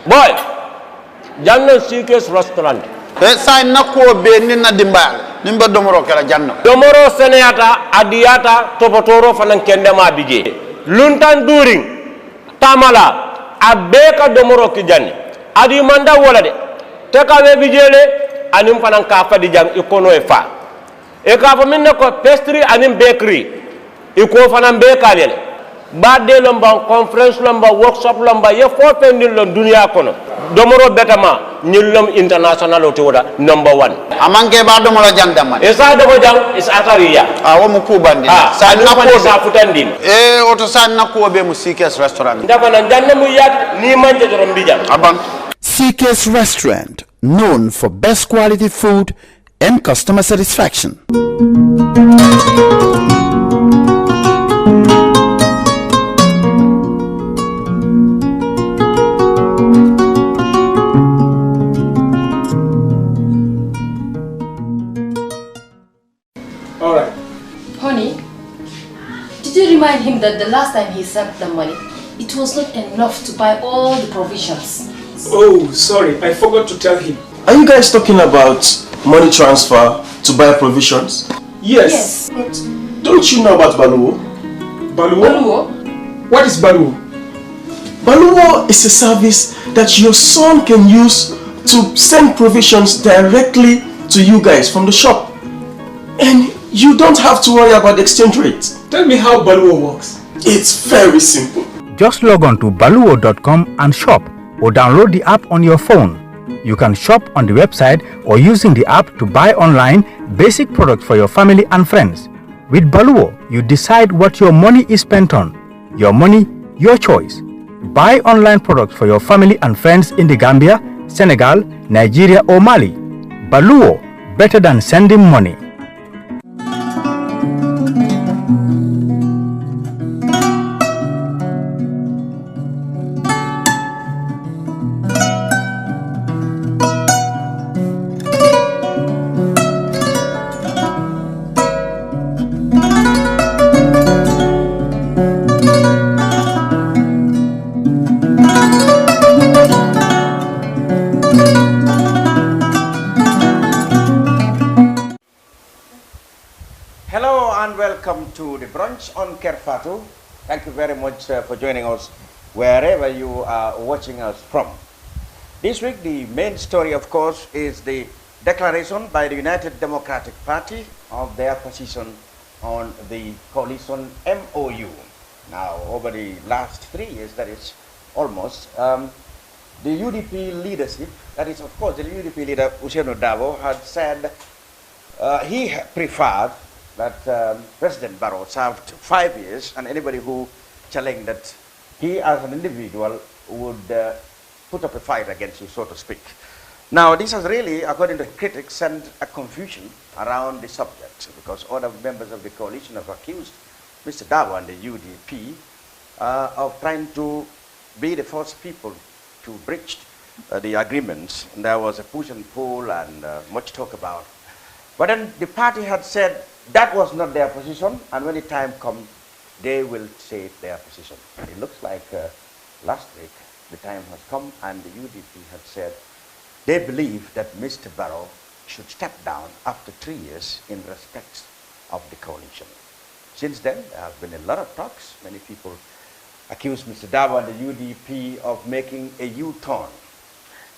Boy, Janno Seekers Restaurant. Sign na ko be ni na dimbal. Nimba domoro kala janno. Domoro seneata adiata topotoro fanan kendema bije. Luntan during tamala abeka domoro kijani. Adi manda wala de. Teka we bijele anim fanan kafa di jam ikono efa. E kafa minne ko pastry anim bakery. Iko fanan bekalele. Birthday lomba, conference lomba, workshop lomba, ye four pending lom dunia kono. Domoro betama, nilom international otoda number 1. Amange ba domoro janda man. Esa domo jang is atariya. Wo mu kubandi. Sa na ko sa futandin. Oto san na ko be mu Seekers Restaurant. Ndaba na janna mu yat ni manje dorom bijam. Aban. Seekers Restaurant, known for best quality food and customer satisfaction. Remind him that the last time he sent the money, it was not enough to buy all the provisions. Oh, sorry, I forgot to tell him. Are you guys talking about money transfer to buy provisions? Yes. But don't you know about Baloo? Baloo? Baloo? What is Baloo? Baloo is a service that your son can use to send provisions directly to you guys from the shop. And you don't have to worry about the exchange rate. Tell me how Baloo works. It's very simple. Just log on to baluo.com and shop, or download the app on your phone. You can shop on the website or using the app to buy online basic products for your family and friends. With Baloo, you decide what your money is spent on. Your money, your choice. Buy online products for your family and friends in the Gambia, Senegal, Nigeria or Mali. Baloo, better than sending money. Welcome to the brunch on Kerfatu. Thank you very much for joining us wherever you are watching us from. This week the main story, of course, is the declaration by the United Democratic Party of their position on the coalition MOU. Now, over the last 3 years, that is almost, the UDP leadership, that is, of course, the UDP leader Usainu Dabo had said he preferred that President Barrow served 5 years, and anybody who challenged that he as an individual would put up a fight against you, so to speak. Now, this has really, according to critics, sent a confusion around the subject, because other members of the coalition have accused Mr. Dabo and the UDP of trying to be the first people to breach the agreements. And there was a push and pull and much talk about. But then the party had said that was not their position, and when the time comes, they will state their position. It looks like last week the time has come and the UDP had said they believe that Mr. Barrow should step down after 3 years in respect of the coalition. Since then, there have been a lot of talks. Many people accuse Mr. Dampha and the UDP of making a U-turn.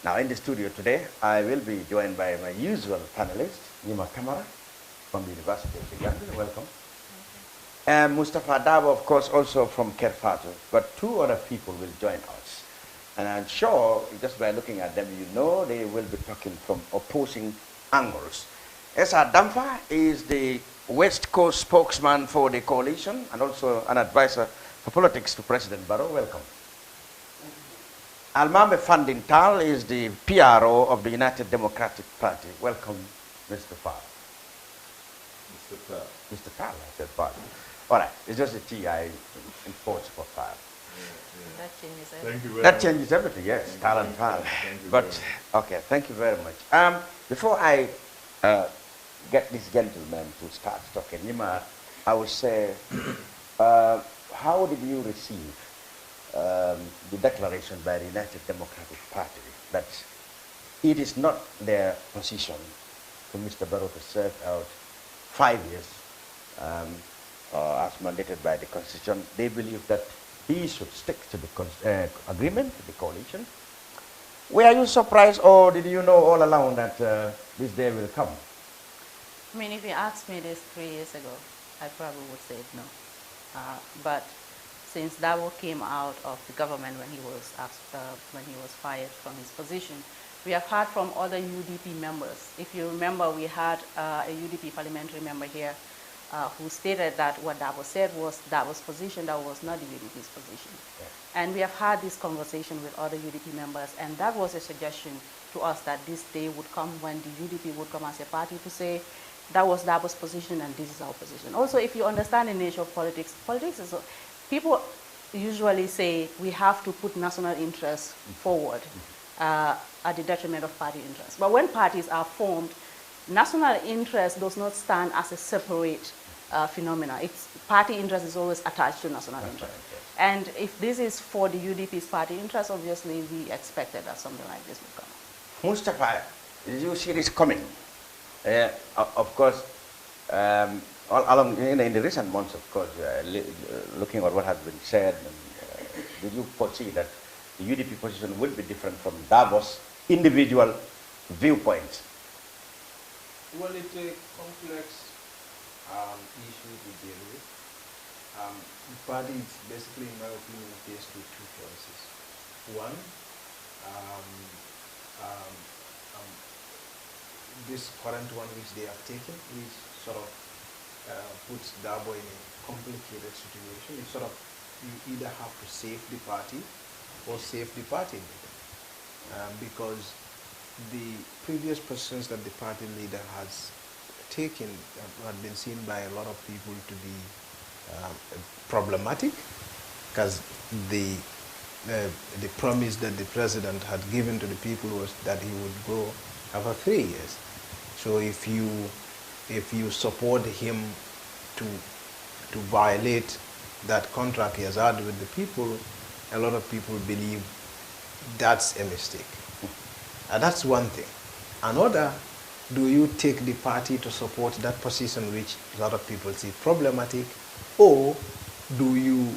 Now, in the studio today, I will be joined by my usual panelist, Nima Kamara from the University of the Gambia. Welcome. And Mustafa Dampha, of course, also from Kerfatu. But 2 other people will join us. And I'm sure, just by looking at them, you know they will be talking from opposing angles. Essa Dampha is the West Coast spokesman for the coalition and also an advisor for politics to President Barrow. Welcome. Almamy Taal is the PRO of the United Democratic Party. Welcome, Mr. Taal. Mr. Taal. Mr. Taal, I said pardon. All right, it's just a T I enforce for Taal. That changes everything. Thank you very much. That changes everything, yes, Taal and Taal. But, okay, thank you very much. Before I get this gentleman to start talking, Nima, I would say, how did you receive the declaration by the United Democratic Party that it is not their position for Mr. Barrow to serve out 5 years as mandated by the Constitution? They believe that he should stick to the agreement, the coalition. Were you surprised, or did you know all along that this day will come? I mean, if you asked me this 3 years ago, I probably would say no. But since Dampha came out of the government when he was fired from his position, we have heard from other UDP members. If you remember, we had a UDP parliamentary member here who stated that what Dampha said was Dampha's position, that was not the UDP's position. Yeah. And we have had this conversation with other UDP members, and that was a suggestion to us that this day would come when the UDP would come as a party to say that was Dampha's position and this is our position. Also, if you understand the nature of politics, politics is, people usually say we have to put national interests forward at the detriment of party interests. But when parties are formed, national interest does not stand as a separate phenomena. Party interest is always attached to national interest. And if this is for the UDP's party interest, obviously we expected that something like this would come. Mustafa, did you see this coming? Of course, all along in the recent months, of course, looking at what has been said, did you foresee that the UDP position would be different from Dampha's individual viewpoints? Well, it's a complex issue to deal with. The party is basically, in my opinion, faced with 2 choices. One, this current one which they have taken, which sort of puts Dampha in a complicated situation. It's sort of, you either have to save the party or save the party, because the previous positions that the party leader has taken had been seen by a lot of people to be problematic, because the promise that the president had given to the people was that he would go after 3 years. So if you support him to violate that contract he has had with the people, a lot of people believe that's a mistake. And that's one thing. Another, do you take the party to support that position which a lot of people see problematic, or do you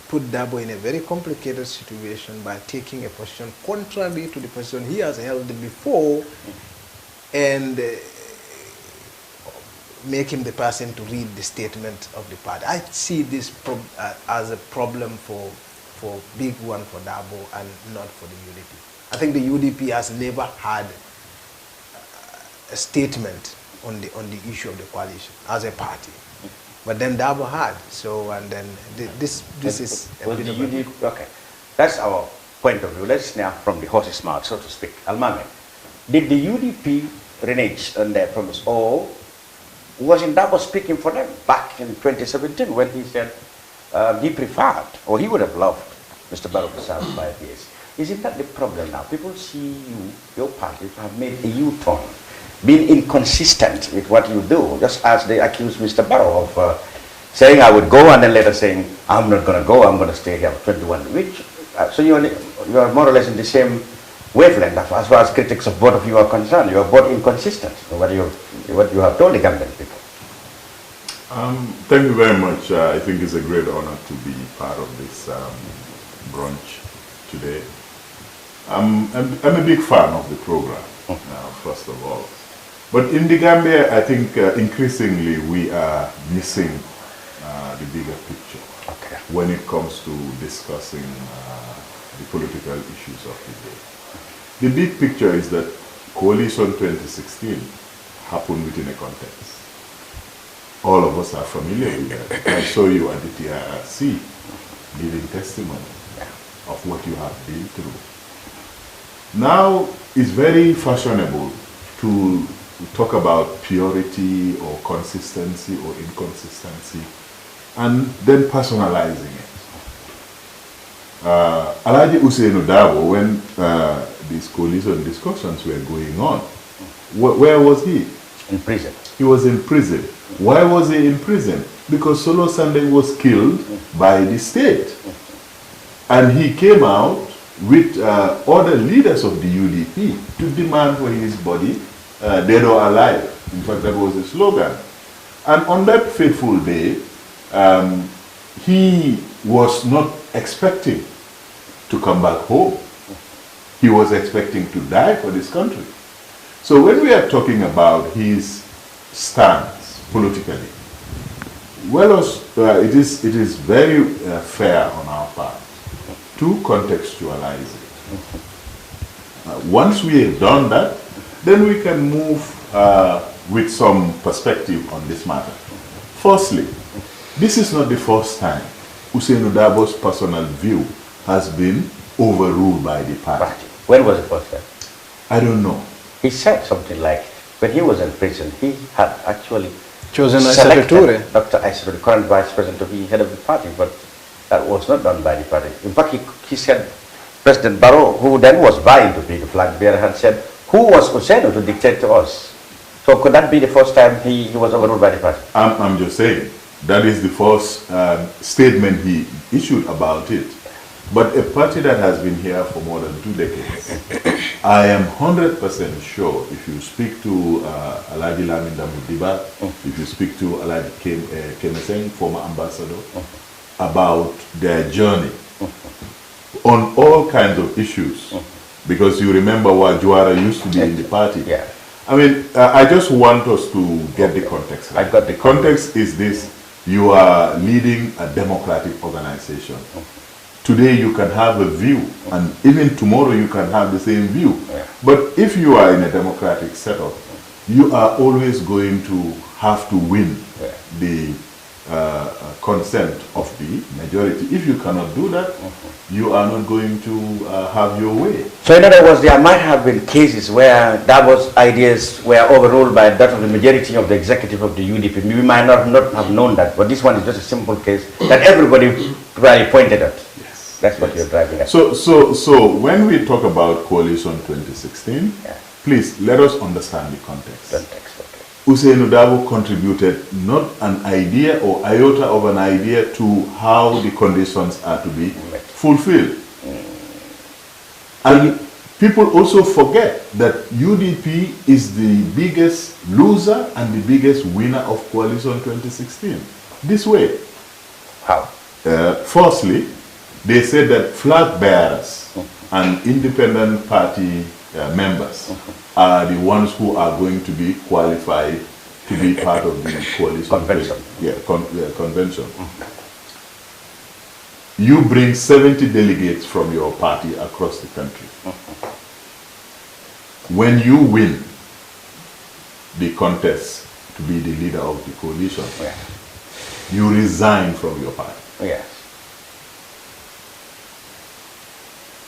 put Dampha in a very complicated situation by taking a position contrary to the position he has held before and make him the person to read the statement of the party? I see this as a problem for big one for Dampha and not for the UDP. I think the UDP has never had a statement on the issue of the coalition as a party, but then Dampha had. So, and then this is a bit of a... Okay, that's our point of view. Let's now from the horse's mouth, so to speak. Almamy, did the UDP renege on their promise, or wasn't Dampha speaking for them back in 2017 when he said he preferred, or he would have loved Mr. Barrow to serve 5 years? Isn't that the problem now? People see you, your party, to have made a U-turn, being inconsistent with what you do, just as they accuse Mr. Barrow of saying I would go and then later saying I'm not going to go, I'm going to stay here for 21. Which, so you are more or less in the same wavelength as far as critics of both of you are concerned. You are both inconsistent in what you have told the Gambian people. Thank you very much. I think it's a great honor to be part of this brunch today. I'm a big fan of the program, first of all. But in the Gambia, I think increasingly we are missing the bigger picture when it comes to discussing the political issues of the day. The big picture is that Coalition 2016 happened within a context. All of us are familiar with that. I saw you at the TRRC giving testimony of what you have been through. Now, it's very fashionable to talk about purity or consistency or inconsistency and then personalizing it. Alhaji Usainu Dabo, when these coalition discussions were going on, where was he? In prison. He was in prison. Why was he in prison? Because Solo Sandeng was killed by the state. And he came out with other leaders of the UDP to demand for his body, dead or alive. In fact, that was the slogan. And on that fateful day, he was not expecting to come back home. He was expecting to die for this country. So when we are talking about his stance politically, well, it is very fair on our part to contextualize it. Once we have done that, then we can move with some perspective on this matter. Firstly, this is not the first time Usainu Dabo's personal view has been overruled by the party. When was the first time? I don't know. He said something like, when he was in prison, he had actually chosen selected Dr. Essa, the current vice president, to be head of the party, but that was not done by the party. In fact, he said, President Barrow, who then was vying to be the flag bearer, had said, who was Usainu to dictate to us? So could that be the first time he was overruled by the party? I'm just saying, that is the first statement he issued about it. But a party that has been here for more than 2 decades, I am 100% sure if you speak to Alhaji Lamin Damudiba, if you speak to Alhaji Kemeseng, former ambassador, about their journey on all kinds of issues, because you remember while Juara used to be in the party. I mean, I just want us to get the context right. I got the context is this: you are leading a democratic organization. Today you can have a view, and even tomorrow you can have the same view. But if you are in a democratic setup, you are always going to have to win the consent of the majority. If you cannot do that, you are not going to have your way. So in other words, there might have been cases where Dabo's ideas were overruled by that of the majority of the executive of the UDP. We might not have known that, but this one is just a simple case that everybody really pointed at. That's what you're driving at. So when we talk about Coalition 2016, please let us understand the context. Usainu Dabo contributed not an idea or iota of an idea to how the conditions are to be fulfilled. And people also forget that UDP is the biggest loser and the biggest winner of Coalition 2016. This way. How? Firstly, they said that flag bearers and independent party members are the ones who are going to be qualified to be part of the coalition convention. You bring 70 delegates from your party across the country. When you win the contest to be the leader of the coalition, you resign from your party.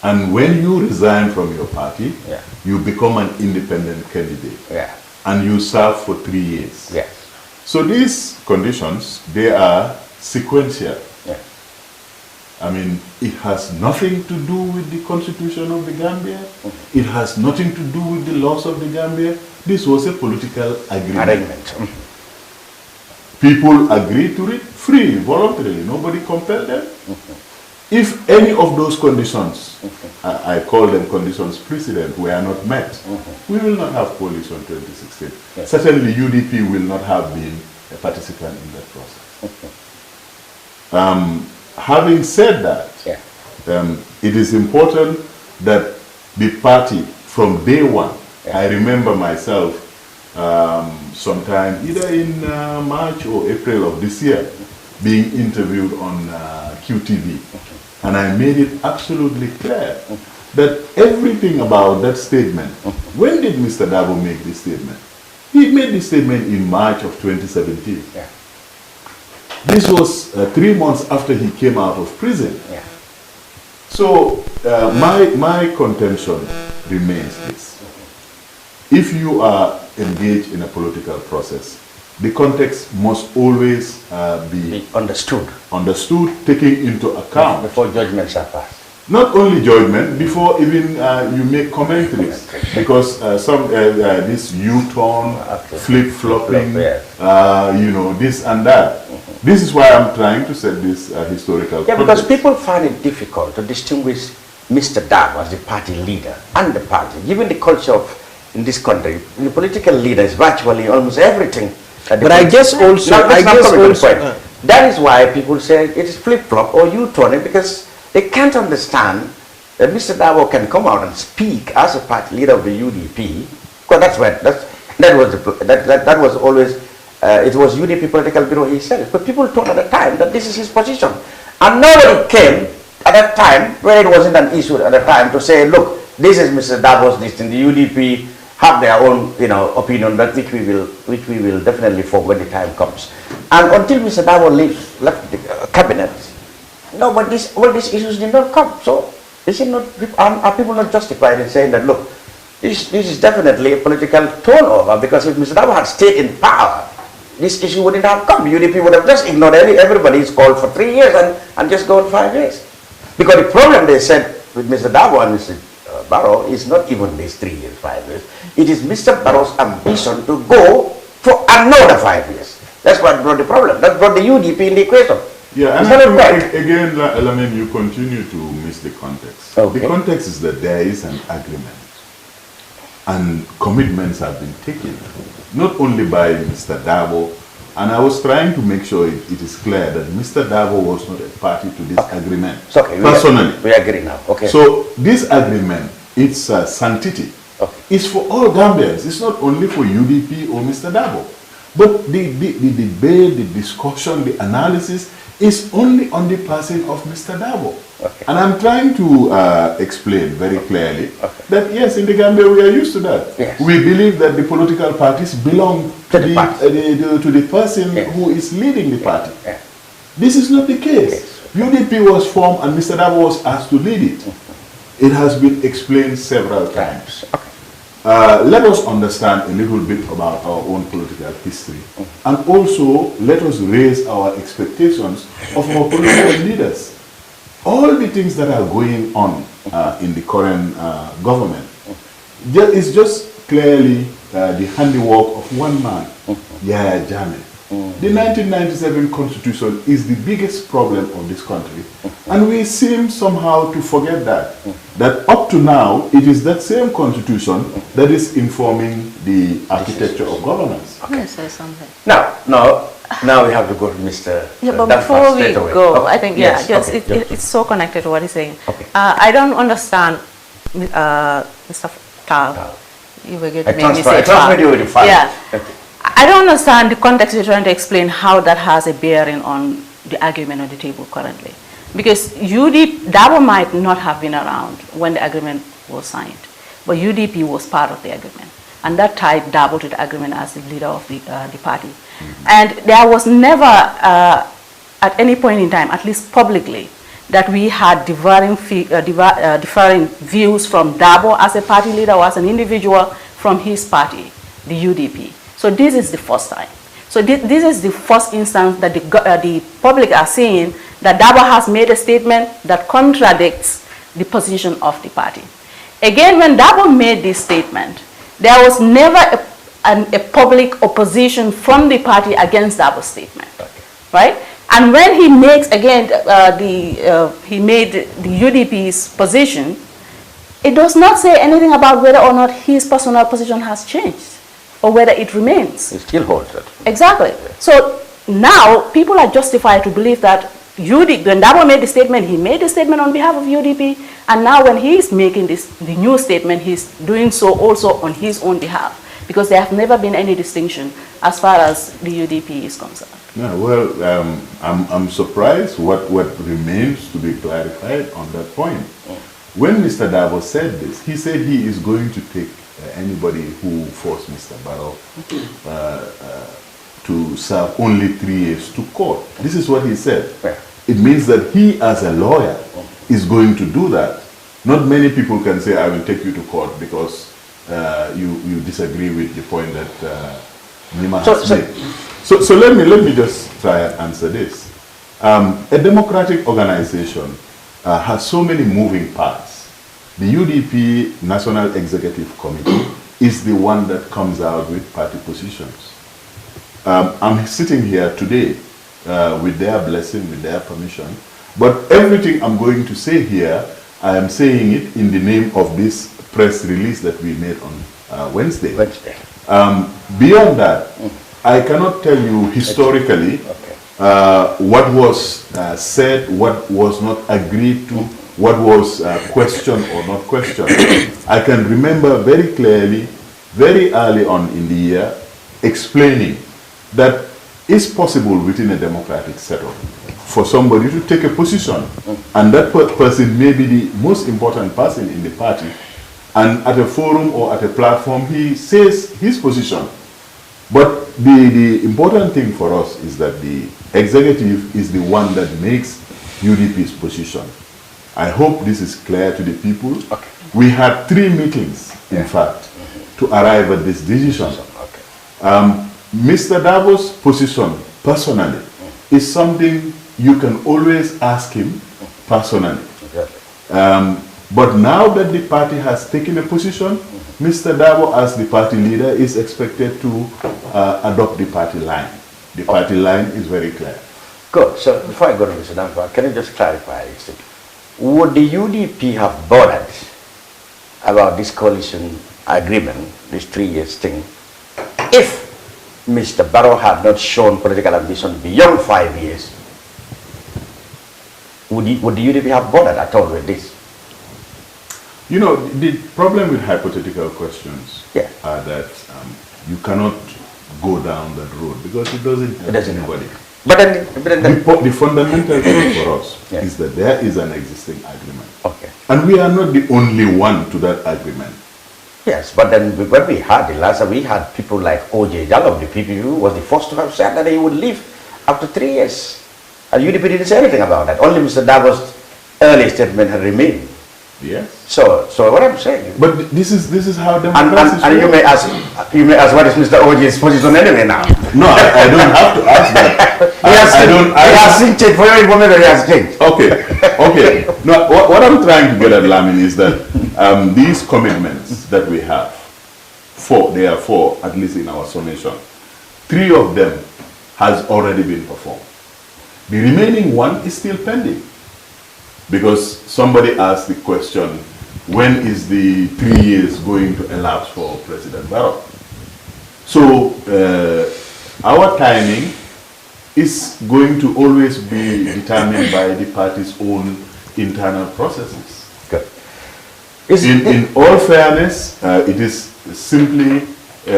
And when you resign from your party, you become an independent candidate. And you serve for 3 years. So these conditions, they are sequential. I mean, it has nothing to do with the constitution of the Gambia. It has nothing to do with the laws of the Gambia. This was a political agreement. People agreed to it freely, voluntarily. Nobody compelled them. If any of those conditions, I call them conditions precedent, were not met, we will not have coalition 2016. Yes. Certainly UDP will not have been a participant in that process. Having said that, it is important that the party from day one, I remember myself sometime either in March or April of this year being interviewed on QTV, and I made it absolutely clear that everything about that statement, when did Mr. Dabo make this statement? He made this statement in March of 2017. This was 3 months after he came out of prison. So my contention remains this. If you are engaged in a political process, the context must always be understood, taking into account. Before judgments are passed. Not only judgment, before even you make commentaries. Because this U-turn, flip-flopping, you know, this and that. This is why I'm trying to set this historical context. Because people find it difficult to distinguish Mr. Dabo as the party leader and the party. Given the culture in this country, the political leader is virtually almost everything. But I guess also, that is why people say it is flip-flop or U-turning, because they can't understand that Mr. Dabo can come out and speak as a party leader of the UDP. Because that was always it was UDP political bureau, he said it. But people thought at the time that this is his position, and nobody came at that time, where it wasn't an issue at the time, to say, look, this is Mr. Dabo's list, and the UDP have their own, you know, opinion, that which we will definitely form when the time comes. And until Mr. Dabo left the cabinet, no, but all these issues did not come. So is it not? Are people not justified in saying that, look, this is definitely a political turnover, because if Mr. Dabo had stayed in power, this issue wouldn't have come. UDP would have just ignored everybody's call for 3 years and just gone 5 years. Because the problem, they said, with Mr. Dabo and Mr. Barrow is not even these 3 years, 5 years. It is Mr. Barrow's ambition to go for another 5 years. That's what brought the problem. That brought the UDP in the equation. Yeah, and I think, again, Almamy, you continue to miss the context. Okay. The context is that there is an agreement, and commitments have been taken, not only by Mr. Dabo, and I was trying to make sure it is clear that Mr. Dabo was not a party to this agreement. Personally. We agree now. Okay. So this agreement, its sanctity, is for all Gambians. It's not only for UDP or Mr. Dabo. But the debate, the discussion, the analysis is only on the person of Mr. Dabo. And I'm trying to explain very clearly that yes, in the Gambia we are used to that. Yes. We believe that the political parties belong to the person who is leading the party. This is not the case. UDP was formed and Mr. Dabo was asked to lead it. It has been explained several times. Let us understand a little bit about our own political history, and also let us raise our expectations of our political leaders. All the things that are going on in the current government is just clearly the handiwork of one man, Yahya Jammeh. The 1997 constitution is the biggest problem of this country, and we seem somehow to forget that up to now it is that same constitution that is informing the architecture of governance. Okay, say something. Now we have to go to Mr. Yeah, but Dampha before we away. go, I think it's so connected to what he's saying. I don't understand, Mr. Taal. You were going to make me say Taal. Yeah. I don't understand the context you're trying to explain how that has a bearing on the argument on the table currently. Because Dabo might not have been around when the agreement was signed, but UDP was part of the agreement. And that tied Dabo to the agreement as the leader of the party. And there was never, at any point in time, at least publicly, that we had differing views from Dabo as a party leader or as an individual from his party, the UDP. So this is the first time. So this is the first instance that the public are seeing that Dabo has made a statement that contradicts the position of the party. Again, when Dabo made this statement, there was never a public opposition from the party against Dabo's statement, right? And when he makes again he made the UDP's position, it does not say anything about whether or not his personal position has changed or whether it remains. It still holds it. Exactly. So now people are justified to believe that when Dabo made the statement, he made the statement on behalf of UDP, and now when he's making the new statement, he's doing so also on his own behalf, because there have never been any distinction as far as the UDP is concerned. Yeah, well, I'm surprised what remains to be clarified on that point. When Mr. Dabo said this, he said he is going to take anybody who forced Mr. Barrow to serve only 3 years to court. This is what he said. It means that he, as a lawyer, is going to do that. Not many people can say, I will take you to court because you disagree with the point that Nima has made. So let me just try and answer this. A democratic organization has so many moving parts. The UDP National Executive Committee is the one that comes out with party positions. I'm sitting here today with their blessing, with their permission, but everything I'm going to say here, I am saying it in the name of this press release that we made on Wednesday. Beyond that, I cannot tell you historically what was said, what was not agreed to, what was questioned or not questioned. I can remember very clearly, very early on in the year, explaining that it's possible within a democratic setup for somebody to take a position, and that person may be the most important person in the party, and at a forum or at a platform he says his position. But the important thing for us is that the executive is the one that makes UDP's position. I hope this is clear to the people. We had 3 meetings, in fact, to arrive at this decision. Mr. Dabo's position, personally, is something you can always ask him personally. But now that the party has taken a position, Mr. Dabo, as the party leader, is expected to adopt the party line. The party line is very clear. Good. So before I go to Mr. Dampha, can you just clarify? Would the UDP have bothered about this coalition agreement, this 3 years thing, if Mr. Barrow had not shown political ambition beyond 5 years? Would the UDP have bothered at all with this? You know, the problem with hypothetical questions are that you cannot go down that road because it doesn't help anybody. But then the fundamental thing for us is that there is an existing agreement. And we are not the only one to that agreement. Yes, but then when we had the last time, we had people like O.J. Jallow, the PPU, was the first to have said that he would leave after 3 years. And UDP didn't say anything about that. Only Mr. Dabo's early statement had remained. Yes. So what I'm saying. But this is how democracy. And you may ask what is Mr. O.J.'s position anyway now. No, I don't have to ask that. He has changed for your information. He has changed. Okay. No, what I'm trying to get at, Lamin, is that these commitments that we have, there are 4, at least in our summation, 3 of them has already been performed. The remaining 1 is still pending. Because somebody asked the question, when is the 3 years going to elapse for President Barrow? So our timing is going to always be determined by the party's own internal processes. Good. In all fairness, it is simply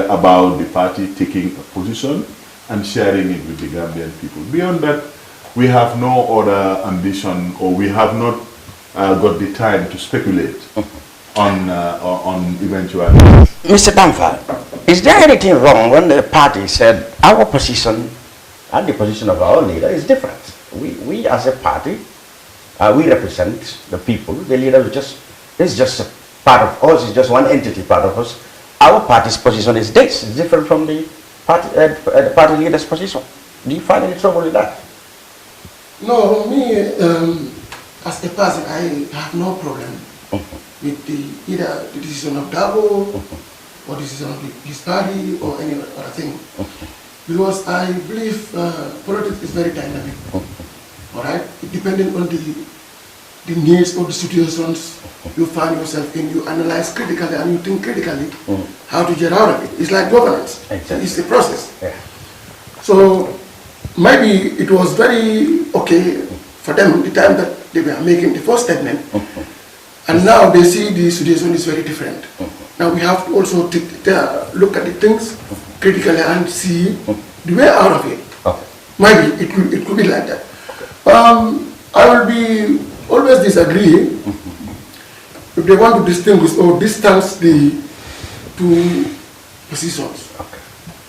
about the party taking a position and sharing it with the Gambian people. Beyond that, we have no other ambition, or we have not got the time to speculate on eventualities. Mr. Dampha, is there anything wrong when the party said our position and the position of our leader is different? We as a party, we represent the people. The leader is just a part of us, it's just one entity part of us. Our party's position is this, it's different from the party leader's position. Do you find any trouble with that? No, me, as a person, I have no problem with either the decision of Dabo or decision of his party or any other thing. Because I believe politics is very dynamic. All right? Depending on the needs or the situations you find yourself in, you analyze critically and you think critically how to get out of it. It's like governance. Exactly. It's a process. Yeah. So maybe it was very okay for them the time that they were making the first statement, and now they see the situation is very different. Now we have to also look at the things critically and see the way out of it. Maybe it could be like that. I will be always disagree if they want to distinguish or distance the two positions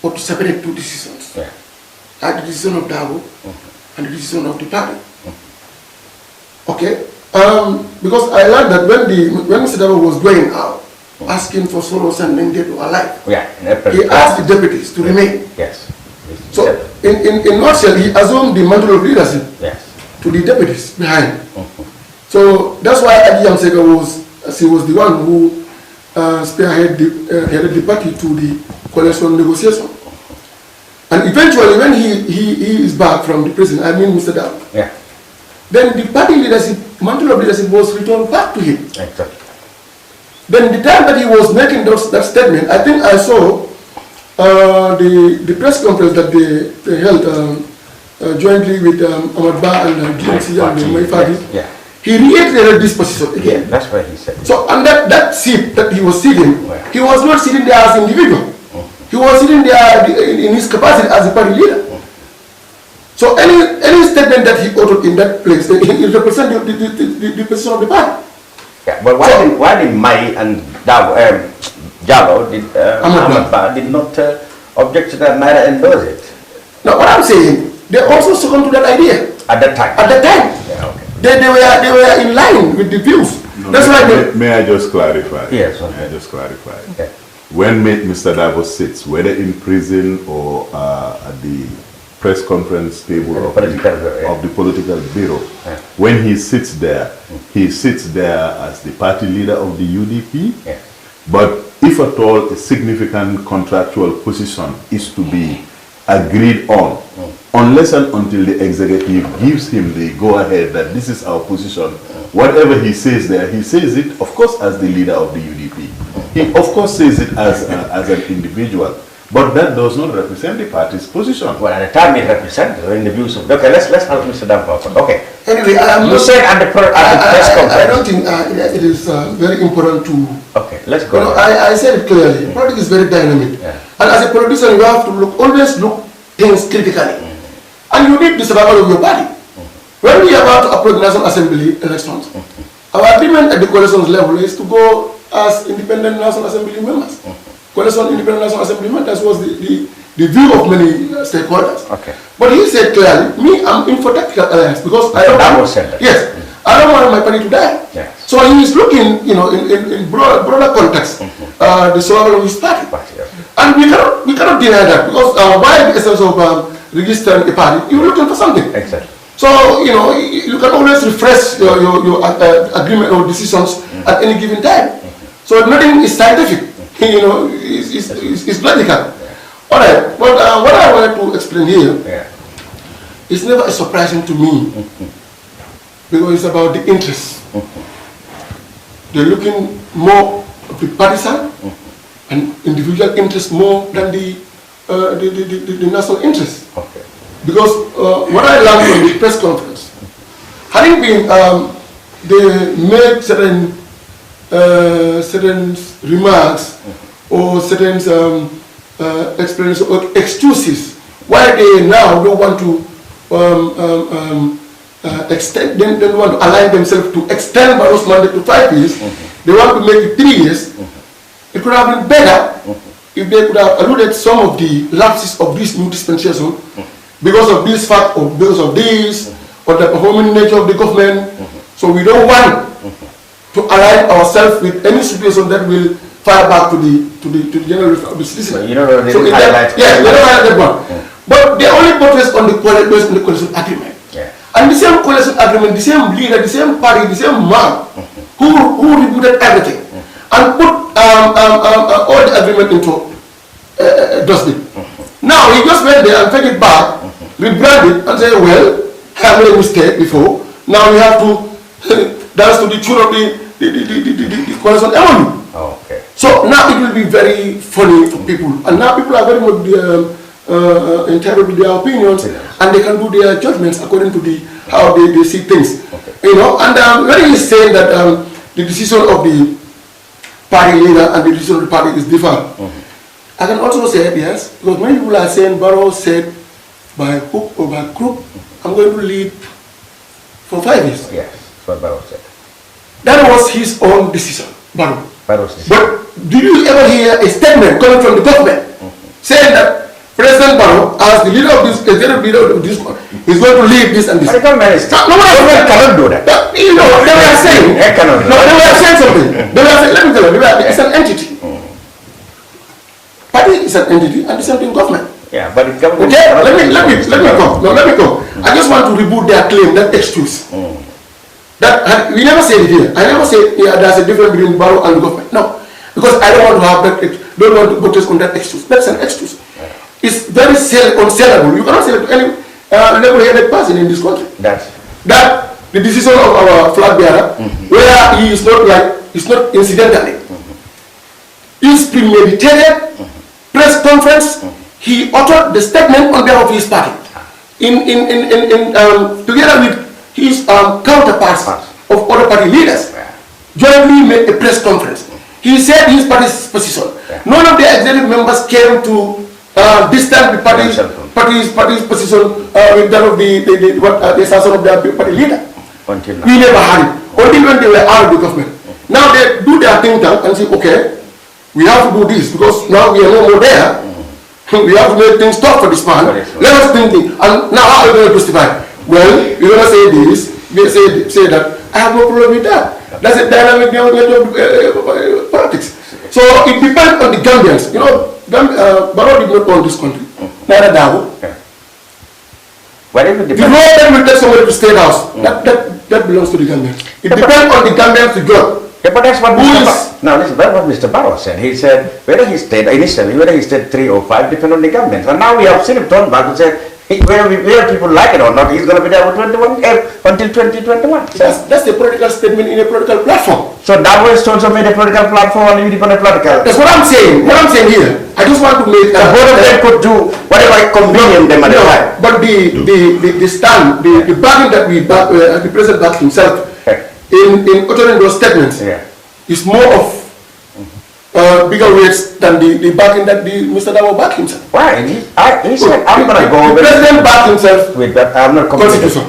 or to separate two decisions, like the decision of Dabo and the decision of the party. Okay, because I learned that when Mr. Dabo was going out asking for Soros and Mende to alive, he asked the deputies to remain. Yes. So in nutshell, he assumed the mantle of leadership to the deputies behind. So that's why Adi Yamsega was the one who spearheaded the party to the coalition negotiation. And eventually, when he is back from the prison, I mean Mr. Dabo, then the party leadership, mantle of leadership was returned back to him. Exactly. Then the time that he was making that statement, I think I saw the press conference that they held jointly with Ahmad Ba and GMC and the Maifadi. He reiterated this position again. That's why he said. So, and that seat that he was sitting, he was not sitting there as an individual. He was sitting there in his capacity as a party leader. So any statement that he uttered in that place, it represents the position of the party. Yeah, but why did Mai and Jallo did not object to that, neither endorse it? Now what I'm saying, they also succumbed to that idea. At that time? At that time. Yeah, okay. They were in line with the views. No, that's why may I just clarify? Yes. Okay. May I just clarify? Okay. When Mr. Dabo sits, whether in prison or at the press conference table of the political bureau, when he sits there as the party leader of the UDP. But if at all a significant contractual position is to be agreed on, unless and until the executive gives him the go-ahead that this is our position, whatever he says there, he says it, of course, as the leader of the UDP. He, of course, says it as an individual. But that does not represent the party's position. Well, at the time it represented in the views of... Okay, let's have Mr. Dampha. Okay. Anyway, you said at the press conference... I don't think it is very important to... Okay, let's go. You know, I said it clearly. Politics is very dynamic. And as a politician, you have to always look things critically. And you need the survival of your party. When we are about to approach National Assembly elections, our agreement at the coalition level is to go as independent National Assembly members. Coalition Independent National Assembly members was the view of many stakeholders. Okay. But he said clearly, me, I'm in for tactical alliance because I don't want, I don't want my party to die. Yes. So he is looking, you know, in broader context, the survival of his party. And we cannot deny that because by the essence of registering a party, you're looking for something. Exactly. So, you know, you can always refresh your agreement or decisions at any given time. So nothing is scientific. You know, it's logical. All right, but what I wanted to explain here is never surprising to me because it's about the interest. They're looking more of the partisan and individual interest more than the national interest. Okay. Because what I learned from the press conference, having been, they made certain remarks or certain explanations or excuses why they now don't want to extend, they don't want to align themselves to extend Barrow's mandate to 5 years. They want to make it 3 years. It could have been better if they could have alluded some of the lapses of this new dispensation because of this fact or because of this or the performing nature of the government. So we don't want to align ourselves with any situation that will fire back to the general of the citizen. You know, they don't highlight that one. But they only focus on the coalition agreement. And the same coalition agreement, the same leader, the same party, the same man who reputed everything. and put all the agreement into dustbin. Now he just went there and take it back, rebrand it, and say, well, I made a mistake before. Now we have to dance to the tune of the coalition MOU. Okay. So now it will be very funny for people, and now people are very much entitled to their opinions, and they can do their judgments according to how they see things. Okay. You know, and when he is saying that the decision of the party leader and the decision of the party is different, I can also say yes, because many people are saying Barrow said by hook or by crook, I'm going to lead for 5 years. Yes, that's what Barrow said. That was his own decision, Barrow. Barrow's decision. But did you ever hear a statement coming from the government saying that President Barrow, as the leader of this, executive leader of this, is going to lead this and this? But the government cannot do that. You know, they were saying. They were saying something. They were saying, let me tell you, it's an entity. Party is an entity, and the same thing government. Yeah, but the government. Okay, let me come. No, let me come. I just want to reboot their claim, that excuse. That we never said it here. I never said there's a difference between Barrow and the government. No, because I don't want to have that. Don't want to protest on that excuse. That's an excuse. It's very unsellable. You cannot sell it to any level-headed person in this country. That the decision of our flag bearer, where he is not incidentally, is premeditated. Press conference, he uttered the statement on behalf of his party, together with his counterparts of other party leaders, jointly made a press conference. He said his party's position. None of the executive members came to distance the party's position with that of the assassin of their party leader. We never had it until when they were out of the government. Now they do their think tank and say, okay, we have to do this because now we are no more there. We have to make things tough for this man. Let us think. And now how are we going to justify? Well, we're going to say this. We say that. I have no problem with that. That's a dynamic politics. So it depends on the Gambians. You know, Barrow did not own this country. Neither Dabo. Whatever the law then will take somebody to State House. That belongs to the Gambians. It depends on the Gambians to judge. Yeah, but that's what that's what Mr. Barrow said. He said whether he stayed 3 or 5 depend on the government. And now we have seen him turn back and say whether people like it or not, he's going to be there until 2021. That's a political statement in a political platform. So that was also made a political platform and independent political. That's what I'm saying. What I'm saying here, I just want to make both of them could do whatever convenient them at the time. But the stand, the backing that the president backed himself in uttering those statements is more of bigger weights than the backing that Mr. Dabo backed himself. Why? He said, I'm going to go. The president backed himself with that. I'm not Constitution.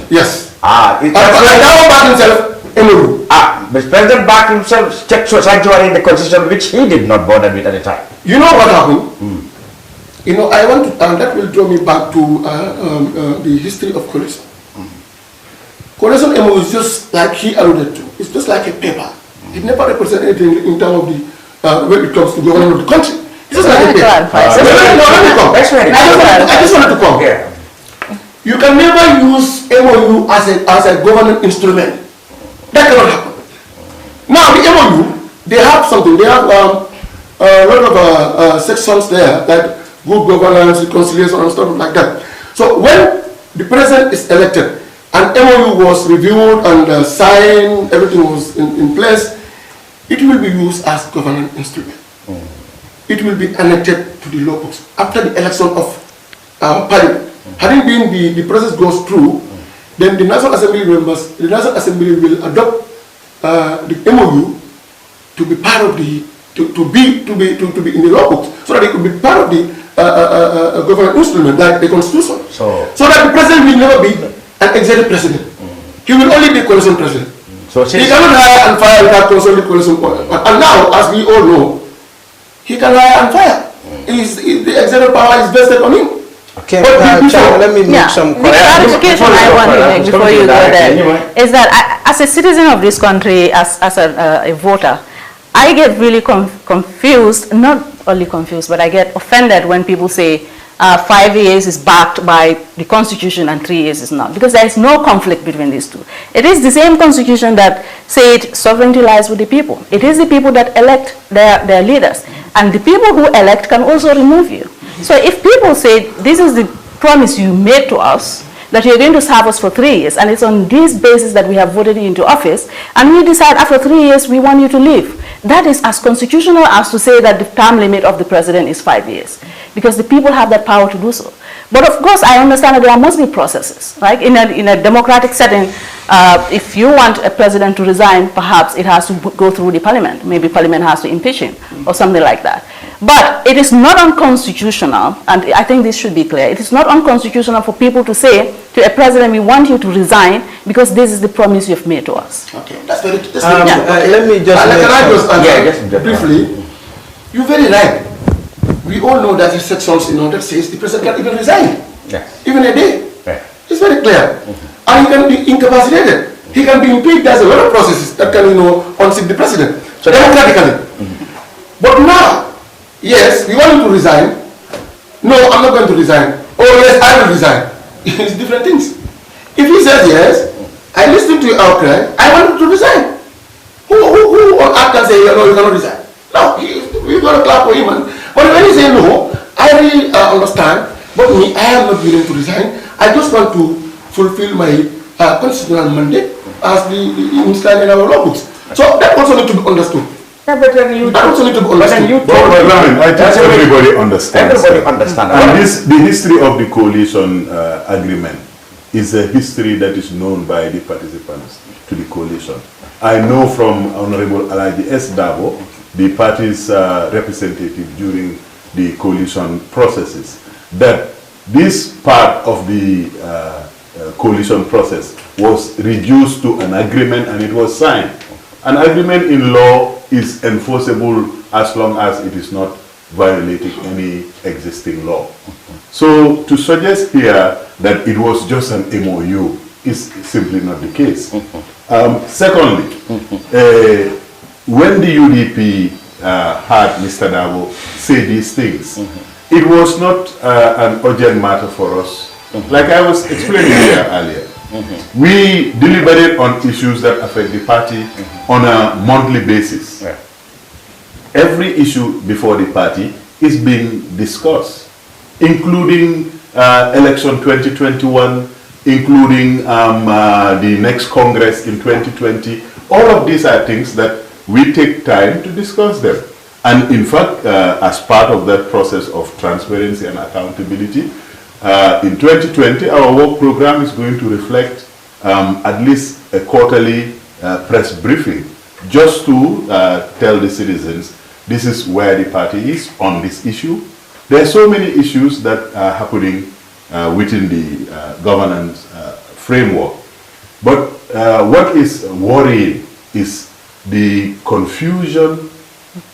Yes. Dabo backed himself in the room. The president backed himself sanctuary in the Constitution, which he did not bother with at the time. You know what happened? You know, I want to, and that will draw me back to the history of coalition. Coalition MO is just like he alluded to. It's just like a paper. It never represents anything in terms of the when it comes to government of the country. It's just like a paper. Let me come. I just wanted to come. You can never use MOU as a government instrument. That cannot happen. Now the MOU, they have something. They have a lot of sections there that good governance, reconciliation, and stuff like that. So when the president is elected and MOU was reviewed and signed, everything was in place, it will be used as government instrument. It will be annexed to the law books after the election of parliament. Having been the process goes through, then the National Assembly members, the National Assembly will adopt the MOU to be part of the to be in the law books, so that it could be part of the government instrument like the Constitution. So that the president will never be an executive president. He will only be coalition president. So he cannot hire and fire without consulting coalition. And now, as we all know, he can hire and fire. The executive power is vested on him. Okay, let me make some clarification I want to make before you go there is that as a citizen of this country, as a voter, I get really confused, not only confused, but I get offended when people say 5 years is backed by the constitution and 3 years is not, because there is no conflict between these two. It is the same constitution that said sovereignty lies with the people. It is the people that elect their leaders, and the people who elect can also remove you. So if people say this is the promise you made to us, that you're going to serve us for 3 years, and it's on this basis that we have voted you into office, and we decide after 3 years we want you to leave, that is as constitutional as to say that the term limit of the president is 5 years, because the people have that power to do so. But of course, I understand that there must be processes. Like in a democratic setting, if you want a president to resign, perhaps it has to go through the parliament. Maybe parliament has to impeach him or something like that. But it is not unconstitutional, and I think this should be clear, it is not unconstitutional for people to say to a president, we want you to resign because this is the promise you've made to us. Okay, that's very let me just briefly. You're very right. We all know that the sections that says the president can even resign, even a day. It's very clear. And he can be incapacitated. He can be impeached. There's a lot of processes that can unseat the president. So democratically. But now, yes, we want him to resign. No, I'm not going to resign. Oh yes, I will resign. It's different things. If he says yes, I listen to your outcry. I want him to resign. Who on earth can say no, you cannot resign? No, we're going to clap for him. But when he says no, I really understand. But me, I am not willing to resign. I just want to fulfill my constitutional mandate as the inscribed in our law books. So that also needs to be understood. Yeah, but then you that also need to be understood. I think everybody understands. Everybody understands. And the history of the coalition agreement is a history that is known by the participants to the coalition. I know from Honorable Alaji Essa Dampha, the party's representative during the coalition processes, that this part of the coalition process was reduced to an agreement and it was signed. An agreement in law is enforceable as long as it is not violating any existing law. So to suggest here that it was just an MOU is simply not the case. Secondly, when the UDP had Mr. Dampha say these things, it was not an urgent matter for us. Like I was explaining here earlier, we deliberate on issues that affect the party on a monthly basis. Every issue before the party is being discussed, including election 2021, including the next Congress in 2020. All of these are things that we take time to discuss them. And in fact, as part of that process of transparency and accountability, in 2020, our work program is going to reflect at least a quarterly press briefing, just to tell the citizens this is where the party is on this issue. There are so many issues that are happening within the governance framework. But what is worrying is the confusion